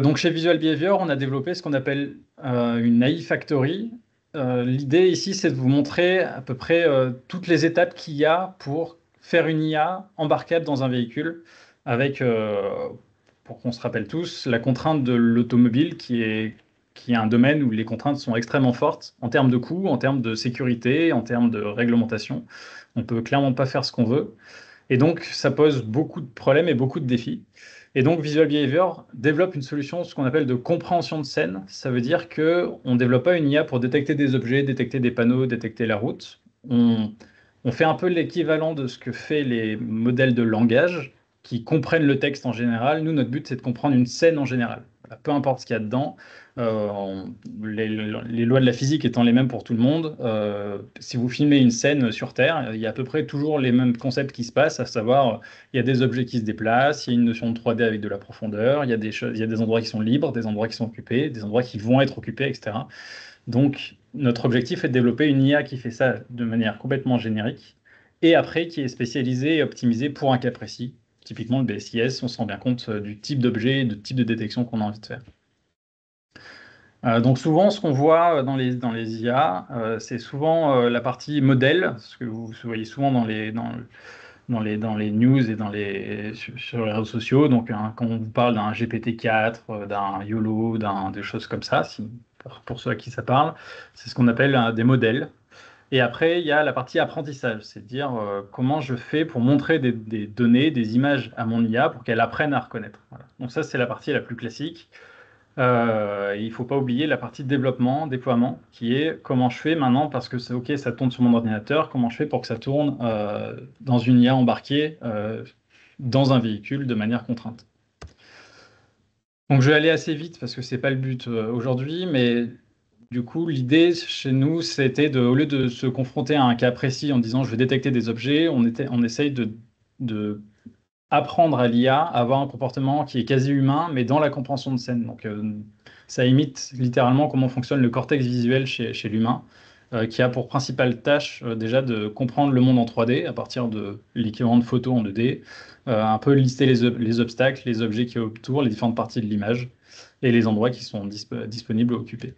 Donc chez Visual Behavior, on a développé ce qu'on appelle une AI Factory. L'idée ici, c'est de vous montrer à peu près toutes les étapes qu'il y a pour faire une IA embarquable dans un véhicule avec, pour qu'on se rappelle tous, la contrainte de l'automobile qui est un domaine où les contraintes sont extrêmement fortes en termes de coûts, en termes de sécurité, en termes de réglementation. On ne peut clairement pas faire ce qu'on veut. Et donc, ça pose beaucoup de problèmes et beaucoup de défis. Et donc, Visual Behavior développe une solution, ce qu'on appelle de compréhension de scène. Ça veut dire qu'on ne développe pas une IA pour détecter des objets, détecter des panneaux, détecter la route. On fait un peu l'équivalent de ce que fait les modèles de langage qui comprennent le texte en général. Nous, notre but, c'est de comprendre une scène en général. Voilà, peu importe ce qu'il y a dedans. Les lois de la physique étant les mêmes pour tout le monde, si vous filmez une scène sur Terre, il y a à peu près toujours les mêmes concepts qui se passent, à savoir, il y a des objets qui se déplacent, il y a une notion de 3D avec de la profondeur, il y a des endroits qui sont libres, des endroits qui sont occupés, des endroits qui vont être occupés, etc. Donc, notre objectif est de développer une IA qui fait ça de manière complètement générique, et après qui est spécialisée et optimisée pour un cas précis. Typiquement, le BSIS, on se rend bien compte du type d'objet, du type de détection qu'on a envie de faire. Donc souvent, ce qu'on voit dans les IA, c'est souvent la partie modèle, ce que vous voyez souvent dans les news et sur les réseaux sociaux. Donc quand on vous parle d'un GPT-4, d'un YOLO, des choses comme ça, pour ceux à qui ça parle, c'est ce qu'on appelle des modèles. Et après, il y a la partie apprentissage, c'est-à-dire comment je fais pour montrer des données, des images à mon IA pour qu'elle apprenne à reconnaître. Voilà. Donc ça, c'est la partie la plus classique. Il ne faut pas oublier la partie développement, déploiement, qui est comment je fais maintenant, parce que c'est OK, ça tourne sur mon ordinateur, comment je fais pour que ça tourne dans une IA embarquée dans un véhicule de manière contrainte. Donc je vais aller assez vite parce que ce n'est pas le but aujourd'hui, mais du coup, l'idée chez nous, c'était au lieu de se confronter à un cas précis en disant je vais détecter des objets, on essaye de apprendre à l'IA à avoir un comportement qui est quasi humain, mais dans la compréhension de scène. Donc, ça imite littéralement comment fonctionne le cortex visuel chez l'humain, qui a pour principale tâche déjà de comprendre le monde en 3D à partir de l'équivalent de photos en 2D, un peu lister les obstacles, les objets qui y a autour, les différentes parties de l'image et les endroits qui sont disponibles ou occupés.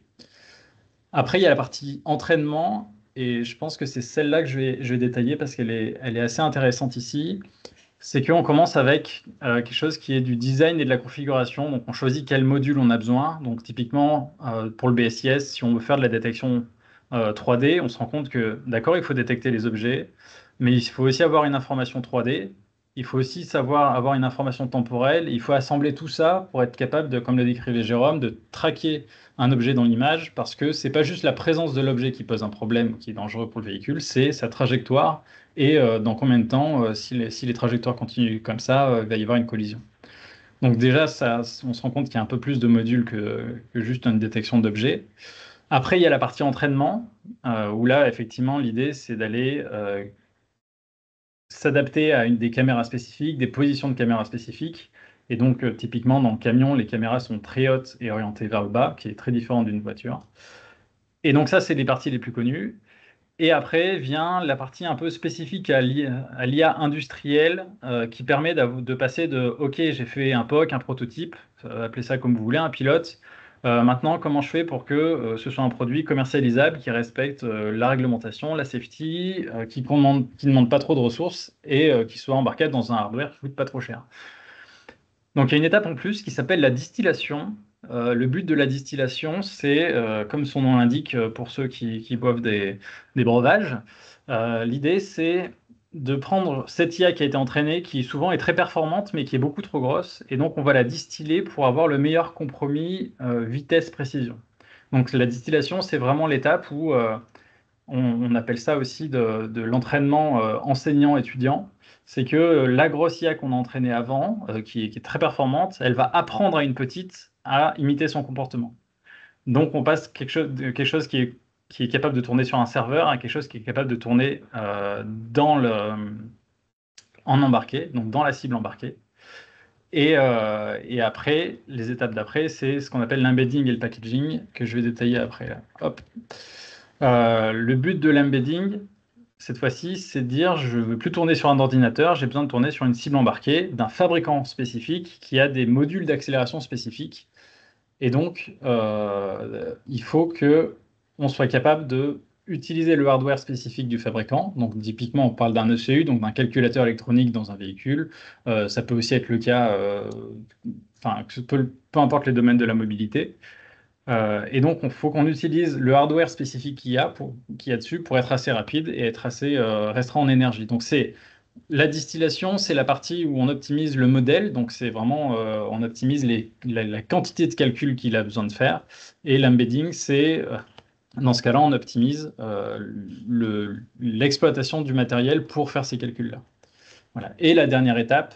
Après, il y a la partie entraînement, et je pense que c'est celle-là que je vais détailler parce elle est assez intéressante ici. C'est qu'on commence avec quelque chose qui est du design et de la configuration. Donc, on choisit quel module on a besoin. Donc, typiquement, pour le BSIS, si on veut faire de la détection 3D, on se rend compte que, d'accord, il faut détecter les objets, mais il faut aussi avoir une information 3D. Il faut aussi savoir avoir une information temporelle. Il faut assembler tout ça pour être capable de, comme le décrivait Jérôme, de traquer un objet dans l'image, parce que c'est pas juste la présence de l'objet qui pose un problème, qui est dangereux pour le véhicule, c'est sa trajectoire et dans combien de temps, si les trajectoires continuent comme ça, il va y avoir une collision. Donc déjà, on se rend compte qu'il y a un peu plus de modules que juste une détection d'objets. Après, il y a la partie entraînement, où là, effectivement, l'idée, c'est d'aller s'adapter à des caméras spécifiques, des positions de caméras spécifiques. Et donc, typiquement, dans le camion, les caméras sont très hautes et orientées vers le bas, qui est très différent d'une voiture. Et donc ça, c'est les parties les plus connues. Et après vient la partie un peu spécifique à l'IA industrielle qui permet de passer de OK, j'ai fait un POC, un prototype, appelez ça comme vous voulez, un pilote. Maintenant, comment je fais pour que ce soit un produit commercialisable qui respecte la réglementation, la safety, qui ne demande pas trop de ressources et qui soit embarqué dans un hardware qui coûte pas trop cher. Donc il y a une étape en plus qui s'appelle la distillation. Le but de la distillation, c'est, comme son nom l'indique, pour ceux qui boivent des breuvages, l'idée c'est de prendre cette IA qui a été entraînée, qui souvent est très performante, mais qui est beaucoup trop grosse, et donc on va la distiller pour avoir le meilleur compromis vitesse-précision. Donc la distillation, c'est vraiment l'étape où on appelle ça aussi de l'entraînement enseignant-étudiant. C'est que la grosse IA qu'on a entraînée avant, qui est très performante, elle va apprendre à une petite à imiter son comportement. Donc on passe quelque chose qui est capable de tourner sur un serveur à quelque chose qui est capable de tourner en embarqué, donc dans la cible embarquée. Et après, les étapes d'après, c'est ce qu'on appelle l'embedding et le packaging, que je vais détailler après. Là. Hop. Le but de l'embedding, cette fois-ci, c'est de dire je ne veux plus tourner sur un ordinateur, j'ai besoin de tourner sur une cible embarquée d'un fabricant spécifique qui a des modules d'accélération spécifiques. Et donc, il faut que on soit capable de utiliser le hardware spécifique du fabricant. Donc, typiquement, on parle d'un ECU, donc d'un calculateur électronique dans un véhicule. Ça peut aussi être le cas, enfin, peu importe les domaines de la mobilité. Et donc, il faut qu'on utilise le hardware spécifique qu'il y a dessus pour être assez rapide et être assez restreint en énergie. Donc, c'est la distillation, c'est la partie où on optimise le modèle. Donc, c'est vraiment, on optimise la quantité de calcul qu'il a besoin de faire. Et l'embedding, c'est, dans ce cas-là, on optimise l'exploitation du matériel pour faire ces calculs-là. Voilà. Et la dernière étape,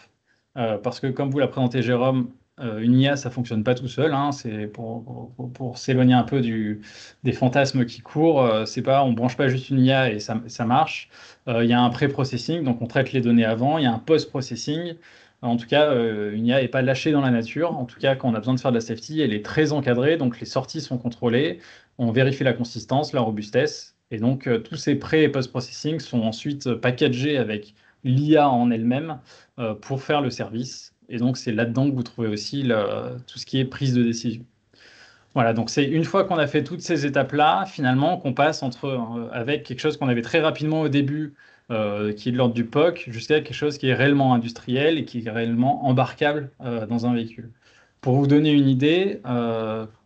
parce que comme vous l'a présenté Jérôme, une IA, ça fonctionne pas tout seul. Hein, c'est pour s'éloigner un peu des fantasmes qui courent. C'est pas, on branche pas juste une IA et ça marche. Il y a un pré-processing, donc on traite les données avant. Il y a un post-processing. En tout cas, une IA n'est pas lâchée dans la nature. En tout cas, quand on a besoin de faire de la safety, elle est très encadrée, donc les sorties sont contrôlées. On vérifie la consistance, la robustesse. Et donc, tous ces pré- et post-processing sont ensuite packagés avec l'IA en elle-même pour faire le service. Et donc, c'est là-dedans que vous trouvez aussi tout ce qui est prise de décision. Voilà, donc c'est une fois qu'on a fait toutes ces étapes-là, finalement, qu'on passe avec quelque chose qu'on avait très rapidement au début, qui est de l'ordre du POC, jusqu'à quelque chose qui est réellement industriel et qui est réellement embarquable dans un véhicule. Pour vous donner une idée,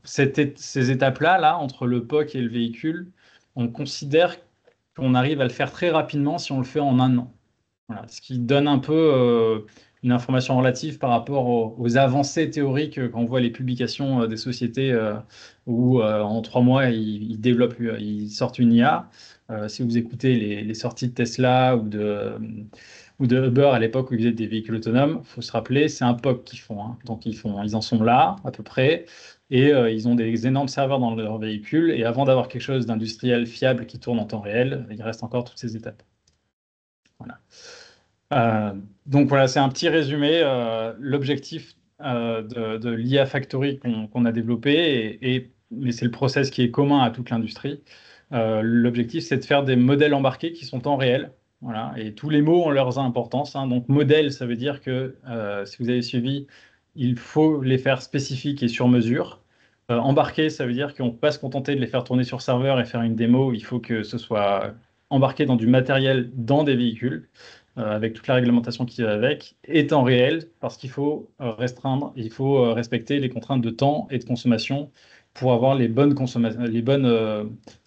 ces étapes-là, là, entre le POC et le véhicule, on considère qu'on arrive à le faire très rapidement si on le fait en un an. Voilà, ce qui donne un peu une information relative par rapport aux avancées théoriques quand on voit les publications des sociétés où en 3 mois développent, ils sortent une IA. Si vous écoutez les sorties de Tesla ou de Uber à l'époque où ils faisaient des véhicules autonomes, il faut se rappeler, c'est un POC qu'ils font. Hein. Donc ils en sont là à peu près. Et ils ont des énormes serveurs dans leur véhicule. Et avant d'avoir quelque chose d'industriel fiable qui tourne en temps réel, il reste encore toutes ces étapes. Voilà. Donc voilà, c'est un petit résumé. L'objectif de l'IA Factory qu'on a développé, mais c'est le process qui est commun à toute l'industrie. L'objectif, c'est de faire des modèles embarqués qui sont en réel. Voilà, et tous les mots ont leurs importances. Hein. Donc modèle, ça veut dire que si vous avez suivi, il faut les faire spécifiques et sur mesure. Embarqué, ça veut dire qu'on ne peut pas se contenter de les faire tourner sur serveur et faire une démo. Il faut que ce soit embarqué dans du matériel, dans des véhicules, avec toute la réglementation qui va avec, et temps réel, parce qu'il faut restreindre, il faut respecter les contraintes de temps et de consommation pour avoir les bonnes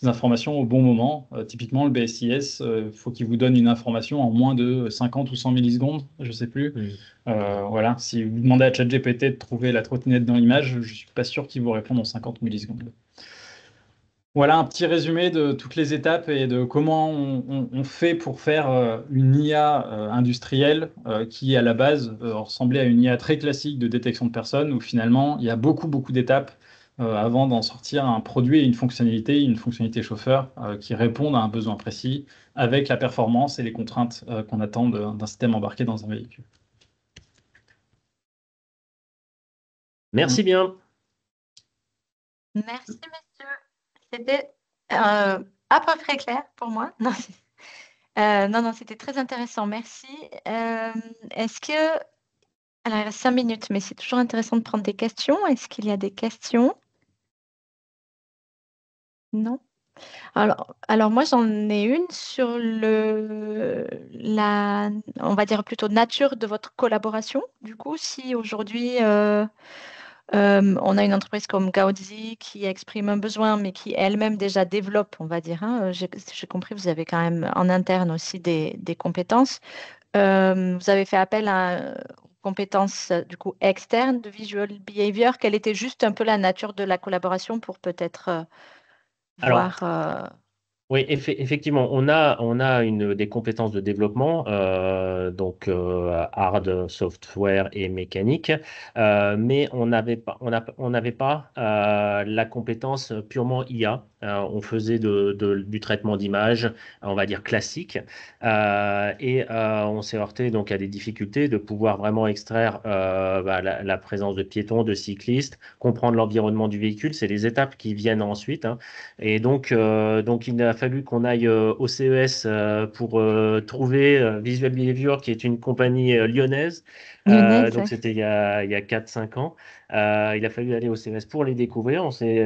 informations au bon moment. Typiquement, le BSIS, il faut qu'il vous donne une information en moins de 50 ou 100 millisecondes, je ne sais plus. Voilà, si vous demandez à ChatGPT de trouver la trottinette dans l'image, je ne suis pas sûr qu'il vous réponde en 50 millisecondes. Voilà un petit résumé de toutes les étapes et de comment on fait pour faire une IA industrielle qui, à la base, ressemblait à une IA très classique de détection de personnes, où finalement, il y a beaucoup, beaucoup d'étapes avant d'en sortir un produit et une fonctionnalité chauffeur qui répondent à un besoin précis avec la performance et les contraintes qu'on attend d'un système embarqué dans un véhicule. Merci bien. Merci, monsieur. C'était à peu près clair pour moi. Non, non, c'était très intéressant. Merci. Est-ce que... Alors, il reste 5 minutes, mais c'est toujours intéressant de prendre des questions. Est-ce qu'il y a des questions? Non? Alors moi, j'en ai une sur on va dire plutôt nature de votre collaboration. Du coup, si aujourd'hui, on a une entreprise comme Gaudzi qui exprime un besoin, mais qui elle-même déjà développe, on va dire, hein, j'ai compris, vous avez quand même en interne aussi des compétences. Vous avez fait appel aux compétences du coup externes de Visual Behavior. Quelle était juste un peu la nature de la collaboration pour peut-être Alors, voir. oui, effectivement, on a des compétences de développement, donc hard, software et mécanique, mais on n'avait pas la compétence purement IA. On faisait du traitement d'image, on va dire classique, et on s'est heurté donc à des difficultés de pouvoir vraiment extraire la présence de piétons, de cyclistes, comprendre l'environnement du véhicule. C'est les étapes qui viennent ensuite, hein. Et donc, il a fallu qu'on aille au CES pour trouver Visual Behavior, qui est une compagnie lyonnaise. Lyonnaise, Donc, ouais. c'était il y a 4-5 ans. Il a fallu aller au CES pour les découvrir. J'ai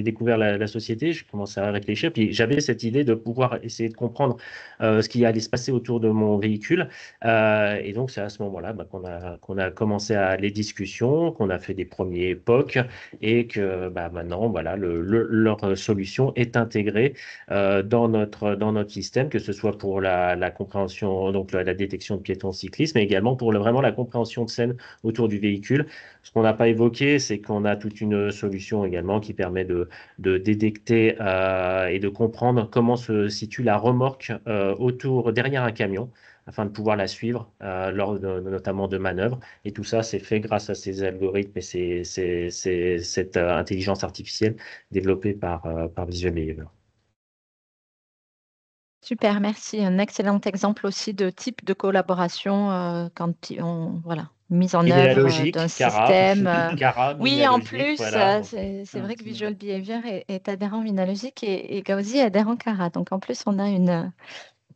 découvert la société, j'ai commencé à réfléchir. Puis j'avais cette idée de pouvoir essayer de comprendre ce qui allait se passer autour de mon véhicule. Et donc, c'est à ce moment-là qu'on a commencé les discussions, qu'on a fait des premiers POC et que maintenant, voilà, leur solution est intégrée dans notre système, que ce soit pour la compréhension, donc la détection de piétons cyclistes, mais également pour vraiment la compréhension de scène autour du véhicule. Ce qu'on n'a pas évoqué, c'est qu'on a toute une solution également qui permet de détecter et de comprendre comment se situe la remorque derrière un camion, afin de pouvoir la suivre lors notamment de manœuvres. Et tout ça, c'est fait grâce à ces algorithmes et cette intelligence artificielle développée par Visual Behavior. Super, merci. Un excellent exemple aussi de type de collaboration voilà, mise en Et la œuvre d'un logique, Cara, système. Cara, Oui, en Minalogic, plus, voilà. Donc, c'est vrai que c'est Visual Behavior est adhérent Minalogic et Gauzy est adhérent Cara. Donc en plus, on a une.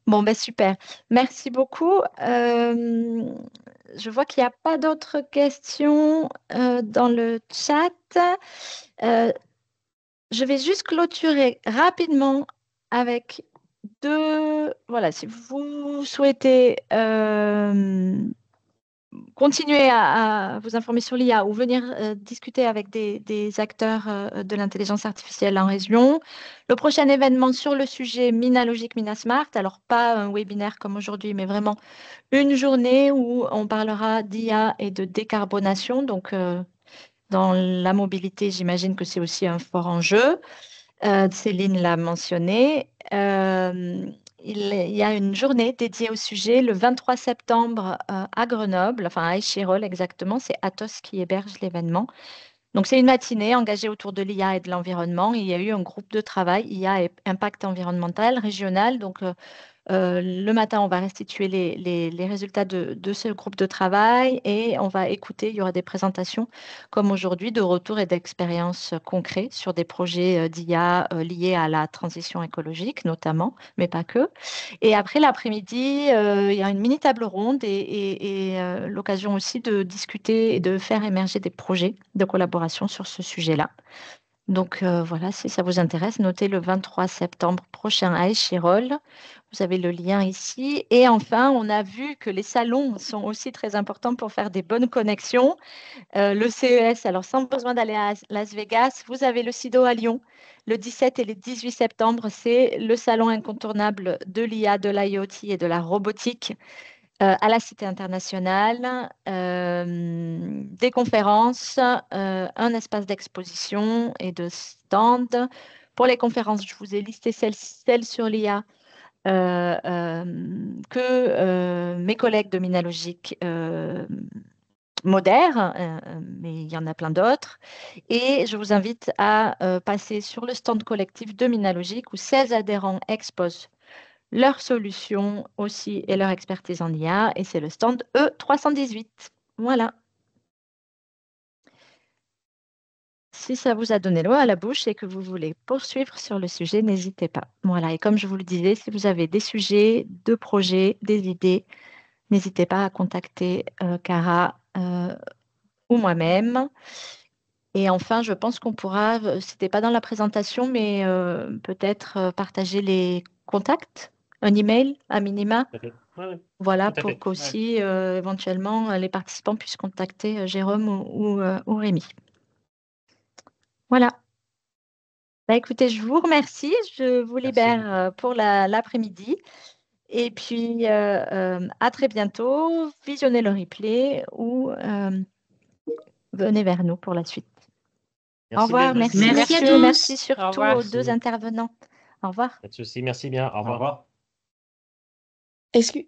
Bon, ben super. Merci beaucoup. Je vois qu'il n'y a pas d'autres questions dans le chat. Euh, je vais juste clôturer rapidement avec voilà, si vous souhaitez continuer à vous informer sur l'IA ou venir discuter avec des acteurs de l'intelligence artificielle en région, le prochain événement sur le sujet Minalogic, Minasmart, alors pas un webinaire comme aujourd'hui, mais vraiment une journée où on parlera d'IA et de décarbonation. Donc, dans la mobilité, j'imagine que c'est aussi un fort enjeu. Céline l'a mentionné. Il y a une journée dédiée au sujet le 23 septembre à Grenoble, enfin à Échirol exactement. C'est Atos qui héberge l'événement. Donc, c'est une matinée engagée autour de l'IA et de l'environnement. Il y a eu un groupe de travail IA et impact environnemental régional. Donc, Le matin, on va restituer les résultats de ce groupe de travail et on va écouter. Il y aura des présentations comme aujourd'hui de retours et d'expériences concrets sur des projets d'IA liés à la transition écologique notamment, mais pas que. Et après l'après-midi, il y a une mini table ronde et l'occasion aussi de discuter et de faire émerger des projets de collaboration sur ce sujet-là. Donc voilà, si ça vous intéresse, notez le 23 septembre prochain à Échirolles. Vous avez le lien ici. Et enfin, on a vu que les salons sont aussi très importants pour faire des bonnes connexions. Le CES, alors sans besoin d'aller à Las Vegas, vous avez le CIDO à Lyon. Le 17 et le 18 septembre, c'est le salon incontournable de l'IA, de l'IoT et de la robotique à la Cité internationale, des conférences, un espace d'exposition et de stand. Pour les conférences, je vous ai listé celles sur l'IA que mes collègues de Minalogic modèrent, mais il y en a plein d'autres. Et je vous invite à passer sur le stand collectif de Minalogic où 16 adhérents exposent leurs solutions aussi et leur expertise en IA. Et c'est le stand E318. Voilà. Si ça vous a donné l'eau à la bouche et que vous voulez poursuivre sur le sujet, n'hésitez pas. Voilà. Et comme je vous le disais, si vous avez des sujets, de projets, des idées, n'hésitez pas à contacter Cara ou moi-même. Et enfin, je pense qu'on pourra, c'était pas dans la présentation, mais peut-être partager les contacts, un email à minima. Tout à fait. Ouais, ouais, Voilà, tout à pour fait. qu'aussi, éventuellement, les participants puissent contacter Jérôme ou Rémi. Voilà. Bah, écoutez, je vous remercie. Je vous Merci libère beaucoup. pour l'après-midi. Et puis, à très bientôt. Visionnez le replay ou venez vers nous pour la suite. Au Merci bien. revoir. Merci, Merci à messieurs. Merci tous. Au surtout revoir. aux deux Merci. intervenants. Au revoir. Pas de souci. Merci bien. Au Au revoir. revoir. Excuse.